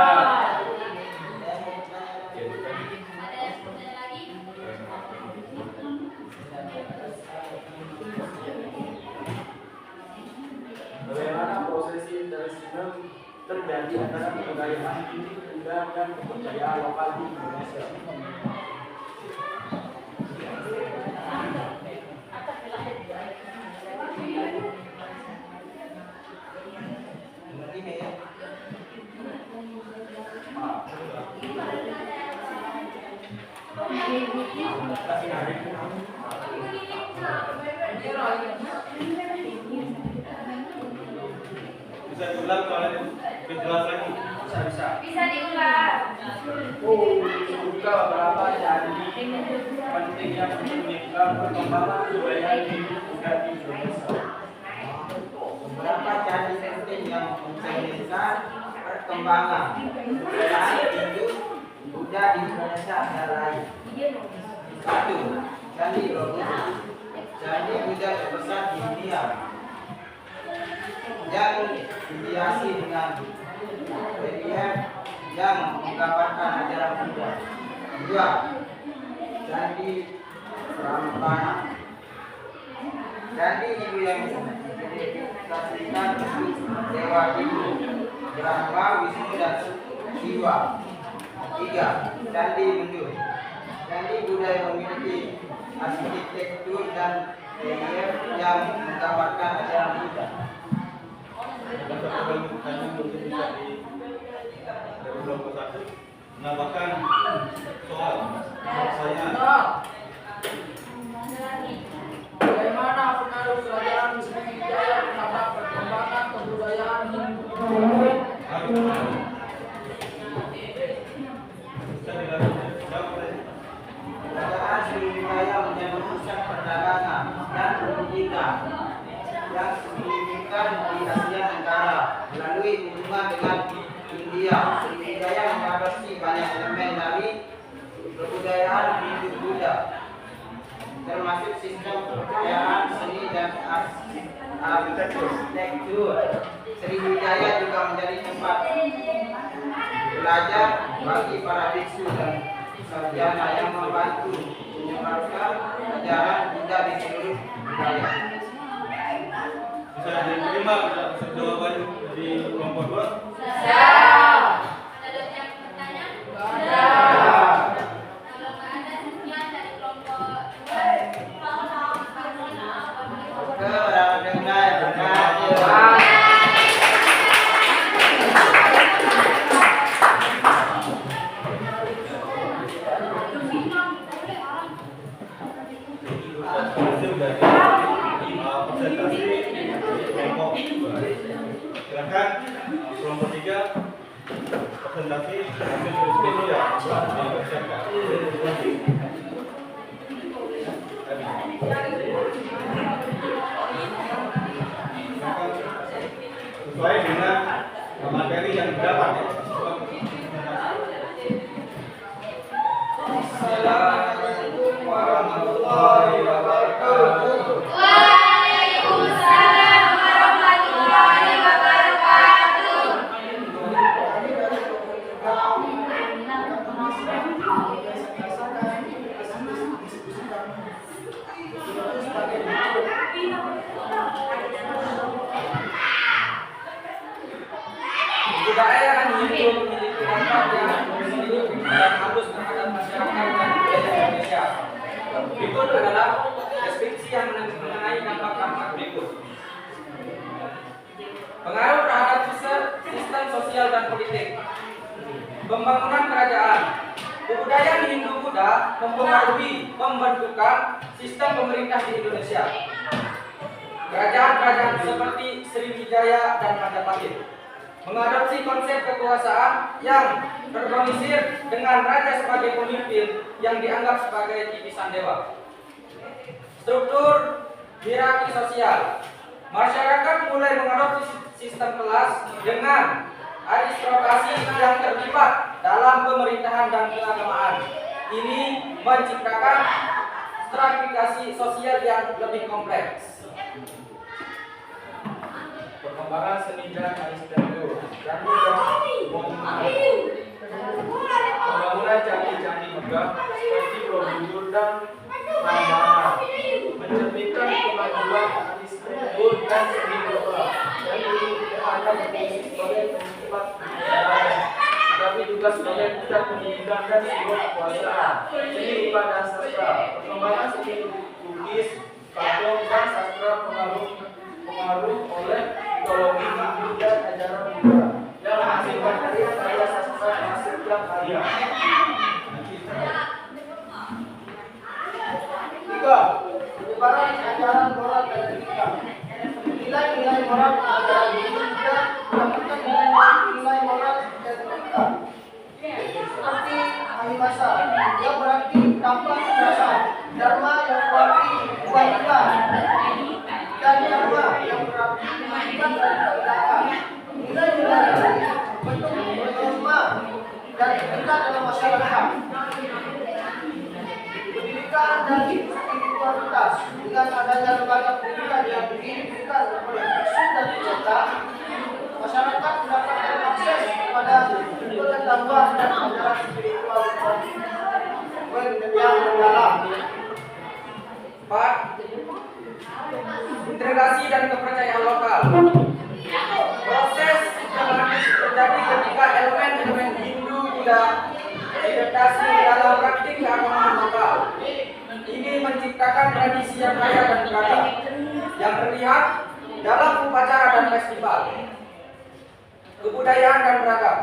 Speaker 1: Ada yang bertanya lagi?
Speaker 2: Bagaimana prosesi interisme terjadi antara kebudayaan Hindu Buddha dan kepercayaan lokal di Indonesia? Bisa diulang soalnya lebih jelas lagi. Bisa.
Speaker 1: Bisa diulang.
Speaker 2: Juga beberapa candi penting yang menunjukkan perkembangan budaya Hindu Buddha di Indonesia.
Speaker 8: Beberapa candi penting yang mencerminkan perkembangan budaya Hindu Buddha di Indonesia antara lain. 1. Candi Borobudur. Candi Buddha terbesar di dunia yang dihiasi dengan relief yang menggambarkan ajaran Buddha. 2. Candi Prambanan. Candi Hindu yang diidentifikasikan untuk Dewa Hindu, Brahma, Wisnu, dan Siwa. 3. Candi Hindu. Candi Buddha yang memiliki arsitektur dan relief yang menggambarkan ajaran Buddha.
Speaker 2: Ada satu kali tanya mungkin bisa dari kelompok 1 menambahkan soal pertanyaan.
Speaker 4: Bagaimana pengaruh kerajaan Sriwijaya terhadap perkembangan kebudayaan Hindu?
Speaker 8: Kerajaan Sriwijaya menjadi pusat perdagangan dan pendidikan yang signifikan di Asia Tenggara melalui hubungan dengan India. Sriwijaya mengadopsi banyak elemen dari kebudayaan Hindu Buddha, termasuk sistem kepercayaan, seni dan arsitektur. Sriwijaya juga menjadi tempat belajar bagi para biksu dan sarjana yang membantu menyebarkan ajaran Buddha di seluruh wilayah.
Speaker 2: Bisa diterima jawaban dari kelompok 2?
Speaker 1: Ada yang bertanya? Kalau nggak ada, sekian dari kelompok 2.
Speaker 2: Hasil dari presentasi kelompok 2. Silakan kelompok 3 presentasi hasil diskusi yang telah dibacakan. Sesuai dengan materi yang didapat ya.
Speaker 8: Assalamualaikum warahmatullahi wabarakatuh.
Speaker 1: Waalaikumsalam warahmatullahi wabarakatuh.
Speaker 8: Kebudayaan Hindu memiliki dampak yang positif dan halus terhadap masyarakat dan budaya Indonesia. Berikut adalah deskripsi yang mengenai dampak-dampak berikut. Pengaruh terhadap sistem sosial dan politik. Pembangunan kerajaan. Kebudayaan Hindu Buddha mempengaruhi pembentukan sistem pemerintah di Indonesia. Kerajaan-kerajaan seperti Sriwijaya dan Majapahit mengadopsi konsep kekuasaan yang terorganisir dengan raja sebagai pemimpin yang dianggap sebagai titisan dewa. Struktur hierarki sosial. Masyarakat mulai mengadopsi sistem kelas dengan aristokrasi yang terlibat dalam pemerintahan dan keagamaan. Ini menciptakan stratifikasi sosial yang lebih kompleks. Perkembangan seni dan arsitektur. Pembangunan candi-candi megah seperti Borobudur dan Prambanan mencerminkan kemajuan arsitektur dan seni global yang hanya berfungsi sebagai tempat budaya, tapi juga sebagai pusat pendidikan dan simbol kekuasaan. Seni rupa dan sastra. Perkembangan seni lukis, patung dan sastra pengaruh oleh mitologi Hindu dan ajaran Buddha yang menghasilkan karya sastra menghasilkan karya. 3. Penyebaran ajaran moral dan etika. Nilai-nilai moral ajaran Hindu juga melakukan nilai moral dan etika. Seperti ahimsa yang berarti tanpa kekerasan, dharma yang berarti kewajiban, dan dharma yang berarti kewajiban dan kebenaran. Nilai-nilai ini bentuk norma dan etika dalam masyarakat. Pendidikan dan spiritualitas. Dengan adanya lembaga pendidikan yang didirikan oleh biksu dan pendeta, masyarakat mendapatkan akses kepada pengetahuan dan ajaran spiritual yang mendalam. 4. Integrasi dan kepercayaan lokal. Proses yang terjadi ketika elemen-elemen Hindu Buddha diadaptasi dalam praktik keagamaan lokal. ingin menciptakan tradisi yang kaya dan beragam yang terlihat dalam upacara dan festival, kebudayaan dan beragam.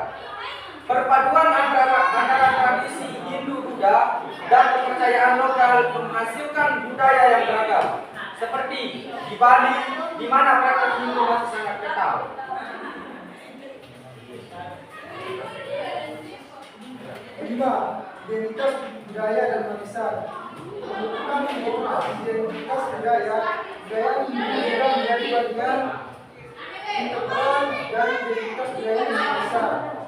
Speaker 8: Perpaduan antara tradisi Hindu-Buddha dan kepercayaan lokal menghasilkan budaya yang beragam, seperti di Bali, di mana praktek Hindu masih sangat kental.
Speaker 4: Kelima, identitas budaya dan warisan. Pembentukan identitas budaya Hindu menjadi bagian integral dari identitas budaya dan warisan.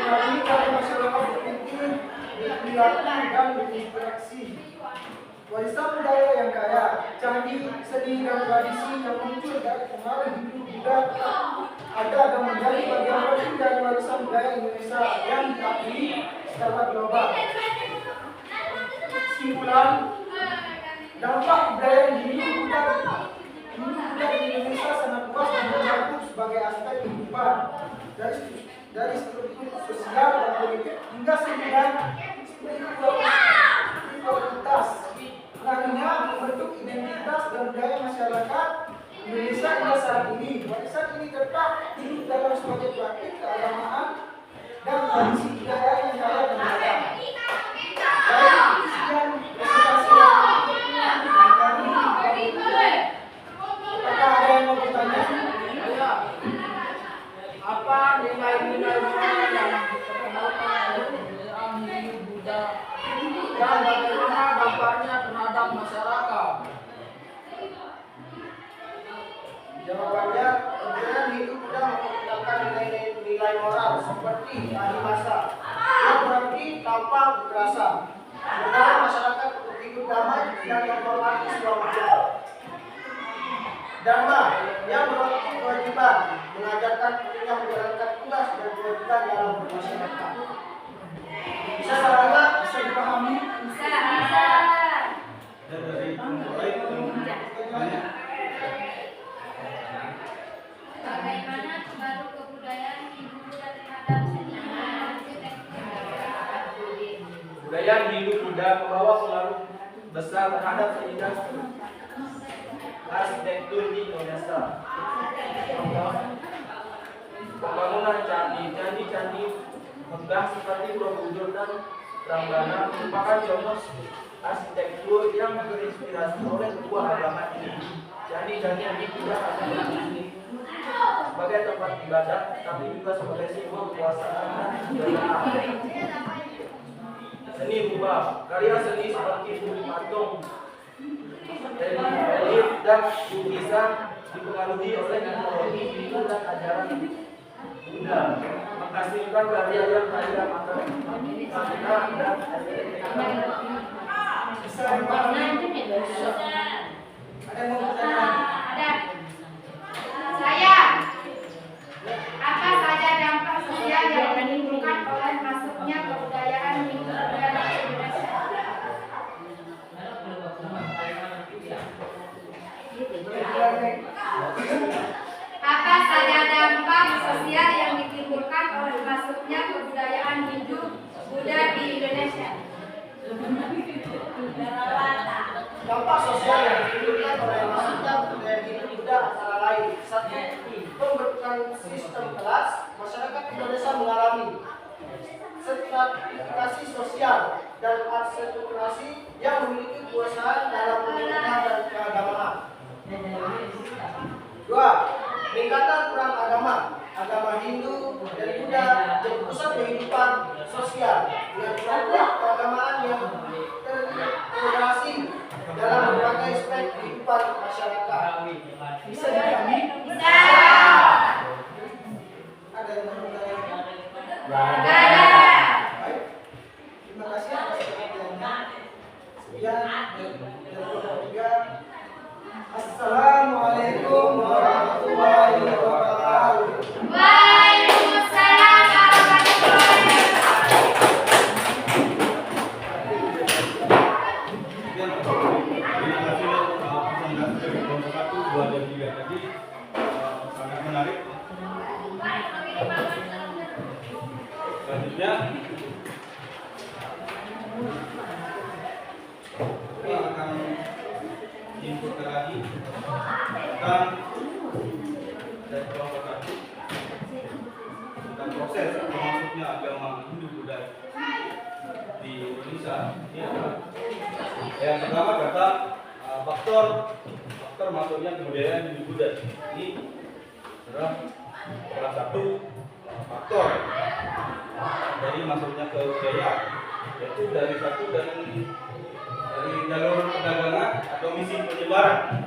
Speaker 4: Melalui cara masyarakat berpikir, berperilaku dan berinteraksi. Warisan budaya yang kaya, candi, seni dan tradisi yang muncul dari pengaruh Hindu-Buddha ada dan menjadi bagian penting dari warisan budaya Indonesia yang diakui secara global. Kesimpulan, dampak budaya Hindu-Buddha di Indonesia sangat luas dan mencakup sebagai aspek kehidupan dari struktur sosial dan politik hingga spiritualitas. Nantinya membentuk identitas dan budaya masyarakat Indonesia hingga saat ini. Warisan ini tetap hidup dalam sebagai praktik keagamaan dan tradisi budaya yang kaya dan beragam. Baik, sekian presentasi apakah ada yang mau bertanya?
Speaker 8: Apa nilai-nilai moral yang diperkenalkan oleh kebudayaan Hindu-Buddha dan bagaimana dampaknya terhadap masyarakat?
Speaker 4: Jawabannya, kebudayaan Hindu-Buddha memperkenalkan nilai moral seperti ahimsa, yang berarti tanpa kekerasan, mendorong masyarakat untuk hidup damai dan menghormati semua makhluk. Dharma, yang berarti kewajiban, mengajarkan pentingnya menjalankan tugas dan kewajiban dalam bermasyarakat. Bisa saudara, bisa dipahami?
Speaker 1: Bisa.
Speaker 2: Dan dari mulai banyak.
Speaker 1: Bagaimana pengaruh kebudayaan Hindu-Buddha terhadap seni
Speaker 8: Budaya Hindu-Buddha membawa pengaruh besar terhadap seni dan arsitektur di Indonesia. Contoh, pembangunan candi megah seperti Borobudur dan Prambanan merupakan contoh arsitektur yang terinspirasi oleh dua agama ini. Candi-candi Hindu-Buddha sebagai tempat ibadah, tapi juga sebagai simbol kekuasaan dan kebudayaan. Seni rubah, karya seni seperti bumi patung, relief dan lukisan dipengaruhi oleh teknologi Hindu dan ajaran Buddha, menghasilkan karya yang kaya makna dan estetika.
Speaker 4: Bisa dipahami? Ada yang mau bertanya?
Speaker 6: Ada. Saya. Apa saja dampak sosial yang ditimbulkan oleh masuknya kebudayaan Hindu-Buddha di Indonesia? Apa saja dampak sosial yang ditimbulkan oleh masuknya kebudayaan Hindu-Buddha di Indonesia?
Speaker 4: Dampak sosial yang ditimbulkan oleh masuknya budaya Hindu-Buddha antara lain: satu, pembentukan sistem kelas, masyarakat Indonesia mengalami stratifikasi sosial dan aristokrasi yang memiliki kekuasaan dalam pemerintahan dan keagamaan. Dua, peningkatan peran agama Hindu dan Buddha jadi pusat kehidupan sosial dengan praktik keagamaan yang terintegrasi dalam berbagai aspek kehidupan masyarakat. Bisa dipahami?
Speaker 1: Bisa.
Speaker 4: Ada yang mau bertanya?
Speaker 1: Nggak ada.
Speaker 4: Baik. Terima kasih atas perhatiannya. Sekian dari tiga. Assalamualaikum warahmatullahi wabarakatuh.
Speaker 1: Waalaikumsalam warahmatullahi wabarakatuh.
Speaker 2: Terima kasih presentasi dari kelompok 1, 2, dan 3 tadi sangat menarik. Selanjutnya sekali lagi tentang dari kelompok satu tentang proses masuknya agama Hindu Buddha di Indonesia. Ini adalah yang pertama kata faktor masuknya kebudayaan Hindu Buddha. Ini adalah salah satu faktor dari masuknya ke budaya, yaitu dari jalur perdagangan atau misi penyebaran.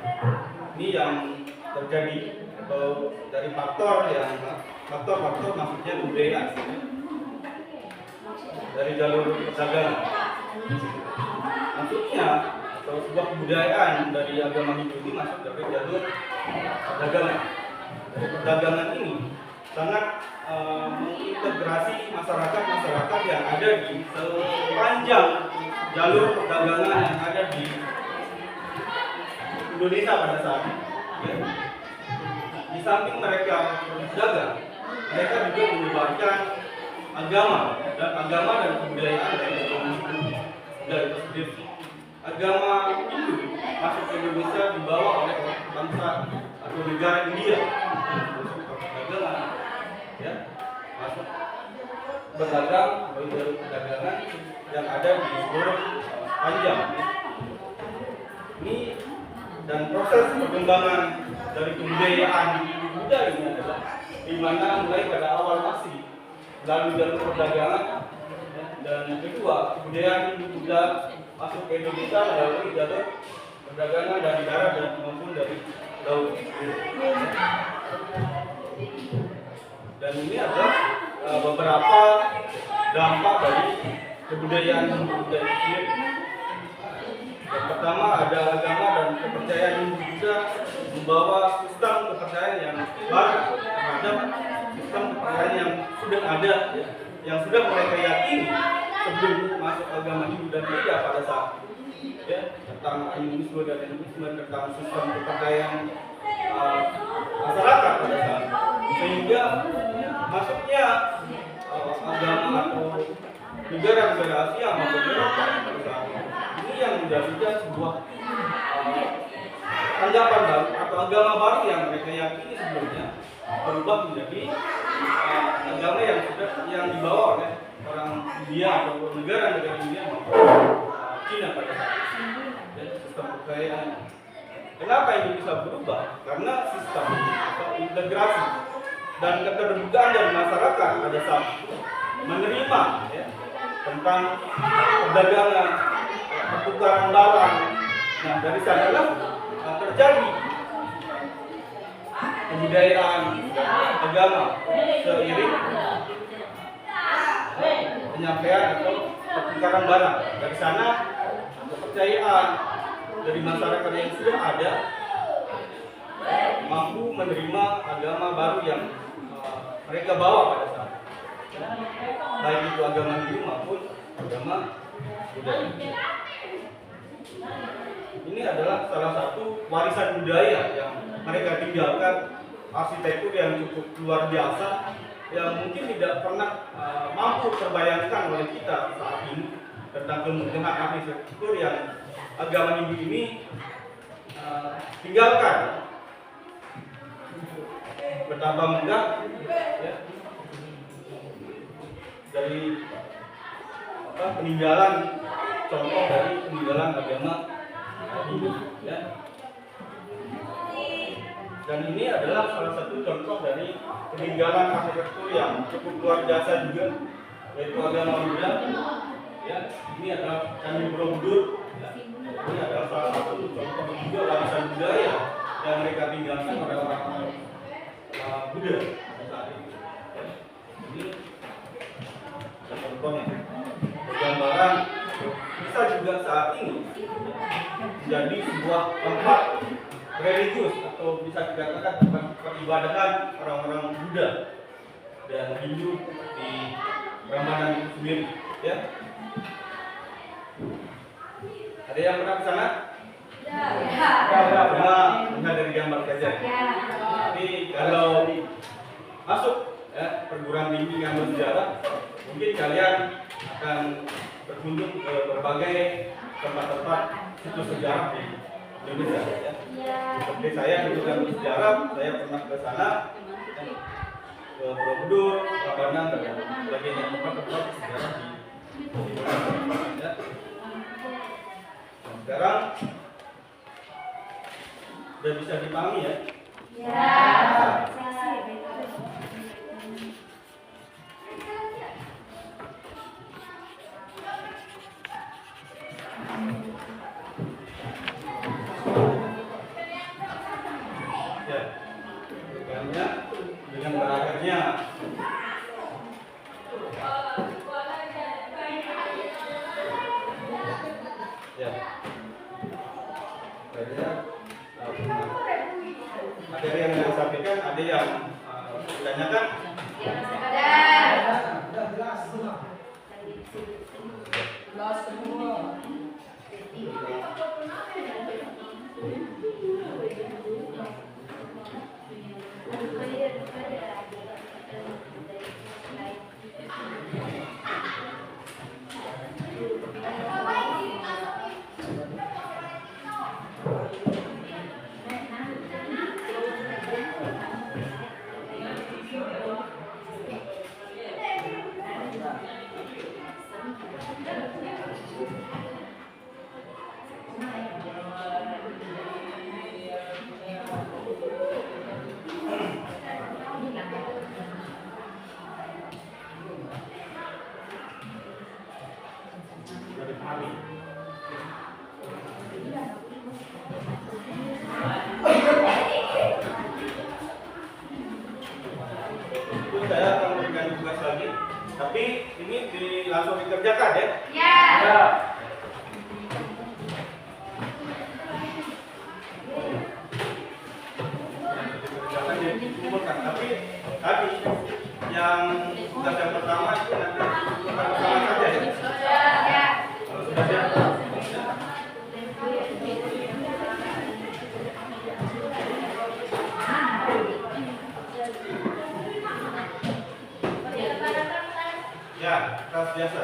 Speaker 2: Ini yang terjadi, atau dari faktor masuknya ke budaya dari jalur perdagangan. Masuknya atau sebuah kebudayaan dari agama Hindu ini masuk dari jalur perdagangan. Dari perdagangan ini sangat mengintegrasi masyarakat yang ada di sepanjang jalur perdagangan yang ada di Indonesia pada saat ini. Ya. Di samping mereka berdagang, mereka juga menyebarkan agama dan kebudayaan dari agama Hindu itu sendiri. Agama Hindu masuk ke Indonesia dibawa oleh bangsa atau negara India. Perdagangan, ya, masuk berdagang melalui perdagangan yang ada di seluruh panjang. Ini dan proses perkembangan dari kebudayaan Hindu Buddha ini adalah di mana mulai pada awal masih lalu jalur perdagangan, dan yang kedua kebudayaan Hindu Buddha masuk ke Indonesia melalui jalur perdagangan dari darat dan maupun dari laut. Dan ini adalah beberapa dampak dari kebudayaan Hindu Buddha itu sendiri. Yang pertama ada agama dan kepercayaan Hindu Buddha membawa sistem kepercayaan yang baru terhadap sistem kepercayaan yang sudah ada, ya, yang sudah mereka yakini sebelum masuk agama Hindu dan Buddha pada saat itu, ya, tentang animisme dan animisme, tentang sistem kepercayaan masyarakat pada saat itu. Sehingga masuknya agama atau negara-negara Asia maupun Eropa ini yang menjadikan sebuah anggapan baru atau agama baru yang mereka yakini sebelumnya berubah menjadi agama yang dibawa oleh orang India atau negara-negara India maupun Cina pada saat itu. Dan sistem kepercayaan. Kenapa ini bisa berubah? Karena sistem atau integrasi dan keterbukaan dari masyarakat pada saat itu menerima, ya, tentang perdagangan, pertukaran barang. Nah, dari sanalah terjadi kebudayaan agama seiring penyampaian atau pertukaran barang. Dari sana kepercayaan dari masyarakat yang sudah ada mampu menerima agama baru yang mereka bawa pada saat itu, baik itu agama Hindu maupun agama Buddha. Ini adalah salah satu warisan budaya yang mereka tinggalkan, arsitektur yang cukup luar biasa yang mungkin tidak pernah mampu terbayangkan oleh kita saat ini tentang kemudahan arsitektur yang agama Hindu ini tinggalkan. Betapa megah, ya, dari peninggalan, contoh dari peninggalan agama Hindu, ya. Dan ini adalah salah satu contoh dari peninggalan arsitektur yang cukup luar biasa juga, yaitu agama Buddha. Ya, ini adalah Candi Borobudur. Ya. Ini adalah salah satu contoh juga warisan budaya yang mereka tinggalkan oleh orang-orang Buddha saat ini. Ya. Ini contohnya. Gambaran bisa juga saat ini menjadi sebuah tempat religius atau bisa dikatakan tempat peribadahan orang-orang Buddha dan Hindu di Prambanan itu sendiri, ya. Ada yang pernah ke sana? Ya. Cuma dari gambar saja. Tapi kalau masuk, ya, perguruan tinggi ngambil sejarah, mungkin kalian akan berkunjung ke berbagai tempat-tempat situs sejarah di Indonesia ya. Seperti saya dulu kan bersejarah, saya pernah ke sana ya, ke Borobudur, Prambanan dan sebagainya, tempat-tempat sejarah di Indonesia ya. Nah, sekarang udah bisa dipahami ya?
Speaker 1: Ya.
Speaker 2: Ya, programnya dengan berakhirnya ya. Materi yang saya sampaikan ada yang ditanyakan?
Speaker 4: Sudah jelas semua.
Speaker 8: Jelas semua.
Speaker 2: Sudah dipahami? Itu saya akan memberikan tugas lagi, tapi ini langsung dikerjakan ya?
Speaker 1: Ya.
Speaker 2: Dikerjakan jadi dikumpulkan. Tapi tadi yang tugas yang pertama itu nanti bukan bersama saja ya?
Speaker 1: Ya.
Speaker 2: Kalau sudah siap. Ya, kelas biasa.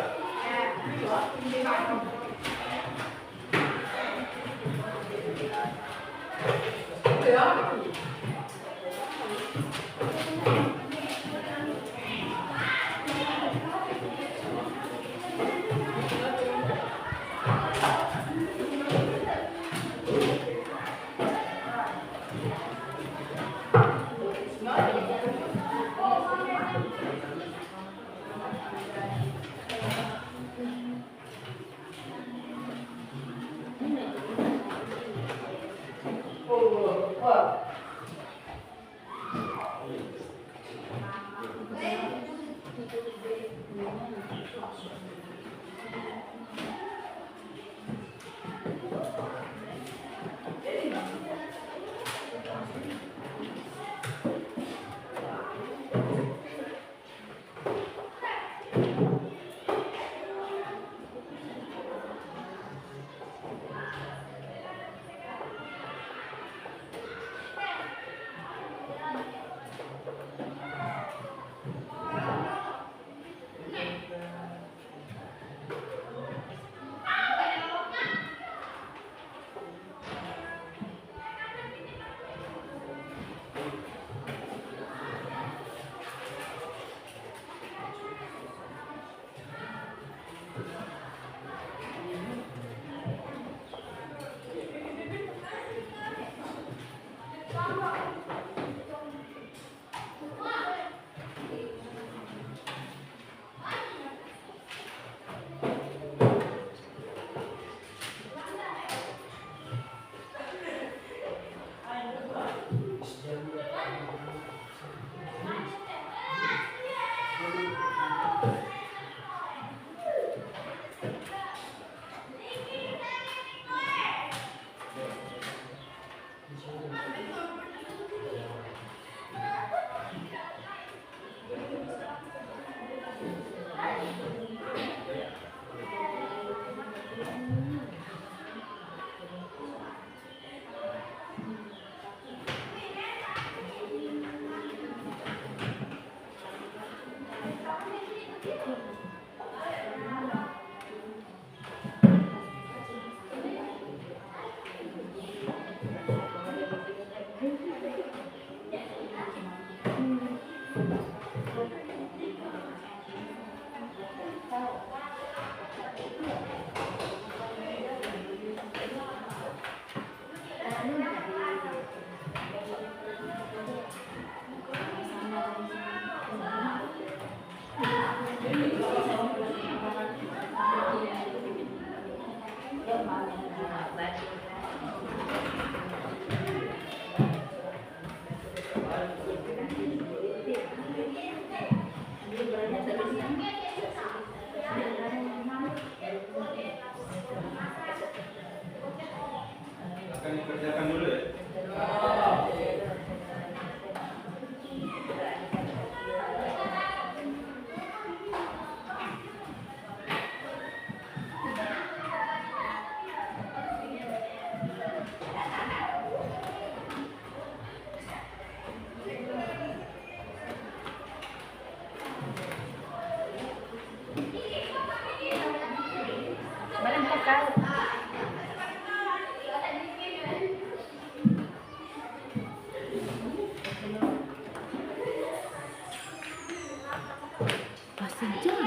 Speaker 2: akan dikerjakan dulu ya.
Speaker 3: Balang kakak. Masih jauh.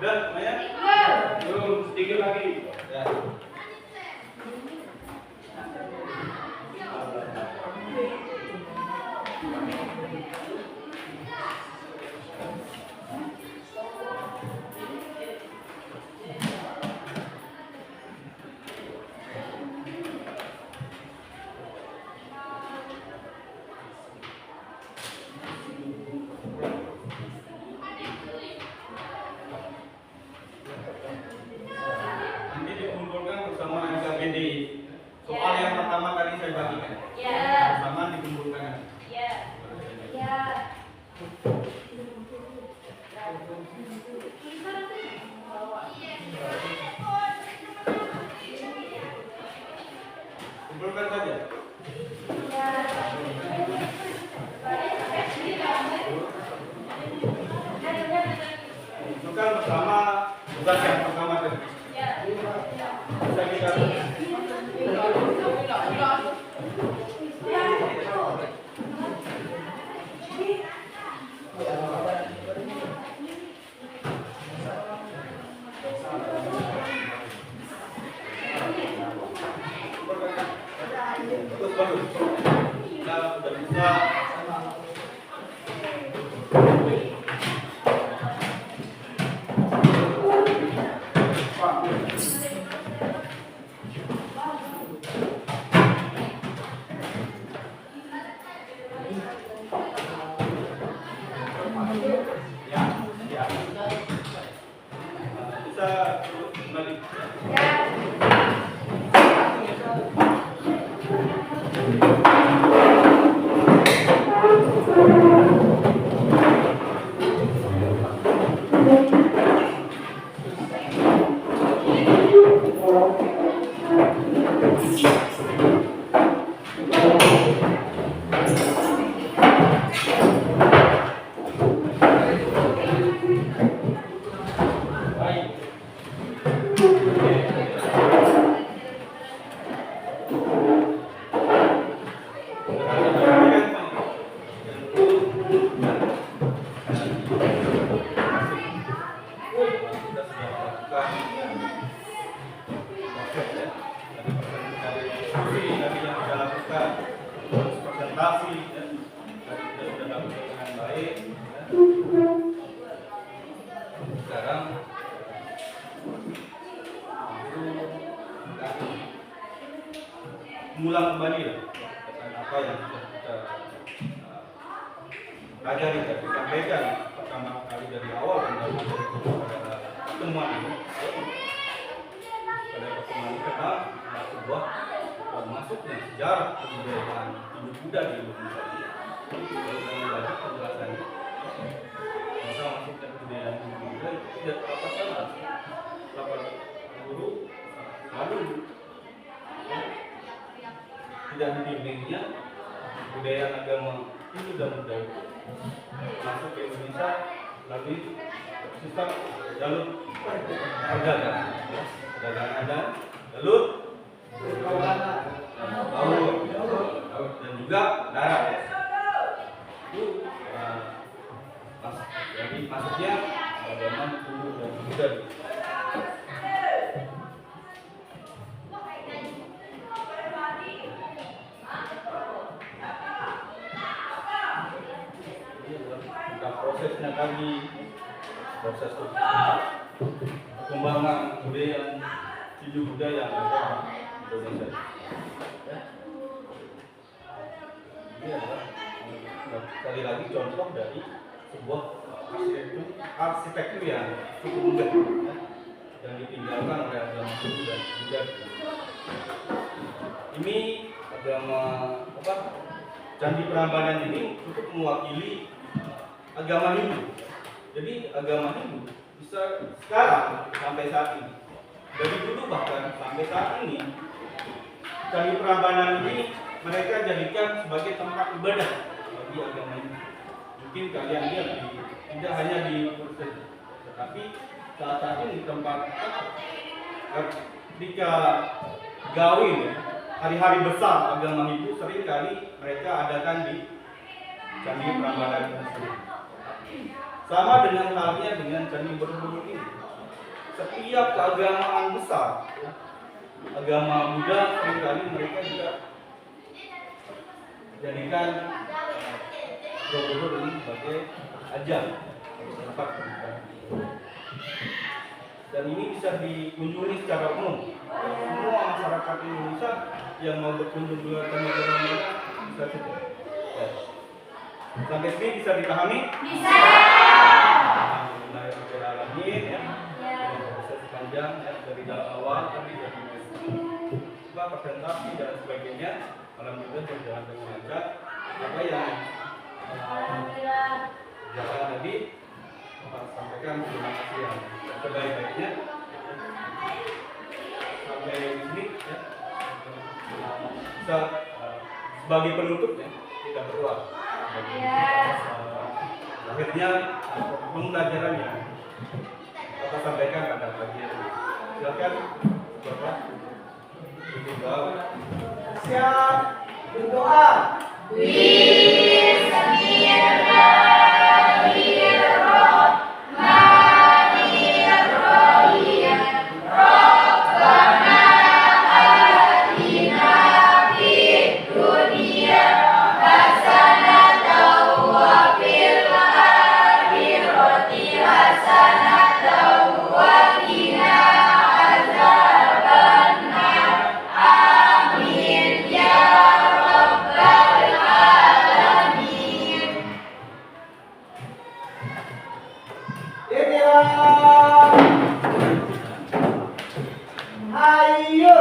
Speaker 2: Udah, Maya? Belum, sedikit lagi. Ya. Nanti dikumpulkan bersama NKBD. Soal yang pertama tadi saya bagikan.
Speaker 1: Ya.
Speaker 2: Bersama dikumpulkan.
Speaker 1: Ya. Ya.
Speaker 2: Kumpulkan saja. Bukan bersama tugas yang pertama tadi. Bisa kita bagus. Kita sudah bisa bisa kembali. Presentasi ya. Tadi kita sudah lakukan dengan baik ya. Sekarang mengulang kembali ya, apa yang sudah kita pelajari dan disampaikan pertama kali dari awal pada pertemuan ini. Pada pertemuan ini tentang sebuah masuknya sejarah kebudayaan Hindu Buddha di Indonesia. Kalau kita membaca penjelasannya, masa masuknya kebudayaan Hindu Buddha itu tidak apa-apa sama. Guru lalu tidak dibimbingnya budaya agama Hindu dan Buddha itu masuk ke Indonesia melalui sistem jalur perdagangan ada jalur laut dan juga darat ya. Itu jadi masuknya agama Hindu dan Buddha. Prosesnya tadi proses perkembangan budaya Hindu Buddha yang ada di Indonesia. Ya. Ini adalah sekali lagi contoh dari sebuah arsitektur yang cukup mudah ya, yang ditinggalkan oleh agama Hindu dan Buddha. Ini agama Candi Prambanan ini cukup mewakili agama Hindu. Jadi agama Hindu bisa sekarang sampai saat ini, dari dulu bahkan sampai saat ini, Candi Prambanan ini mereka jadikan sebagai tempat ibadah bagi agama Hindu. Mungkin kalian lihat tidak hanya di Kristen, tetapi saat ini di tempat ketika Gawin, hari-hari besar agama Hindu sering kali mereka adakan di Candi Prambanan tersebut. Sama dengan halnya dengan Candi Borobudur ini. Setiap keagamaan besar, agama Buddha seringkali mereka juga jadikan Borobudur ini sebagai ajang tempat beribadah. Dan ini bisa dikunjungi secara umum. Semua masyarakat Indonesia yang mau berkunjung ke Candi Borobudur bisa coba. Ya. Sampai sini bisa dipahami? Bisa. Alhamdulillahirobbilalamin ya. Proses panjang ya dari awal tadi dari presentasi dan sebagainya. Alhamdulillah berjalan dengan lancar. Apa yang jalan tadi sampaikan terima kasih yang sebaik-baiknya. Sampai sini ya. Bisa sebagai penutup ya kita berdoa. Akhirnya pembelajaran yang kita sampaikan pada pagi ini. Silakan Bapak berdoa.
Speaker 4: Siap berdoa. Ayo.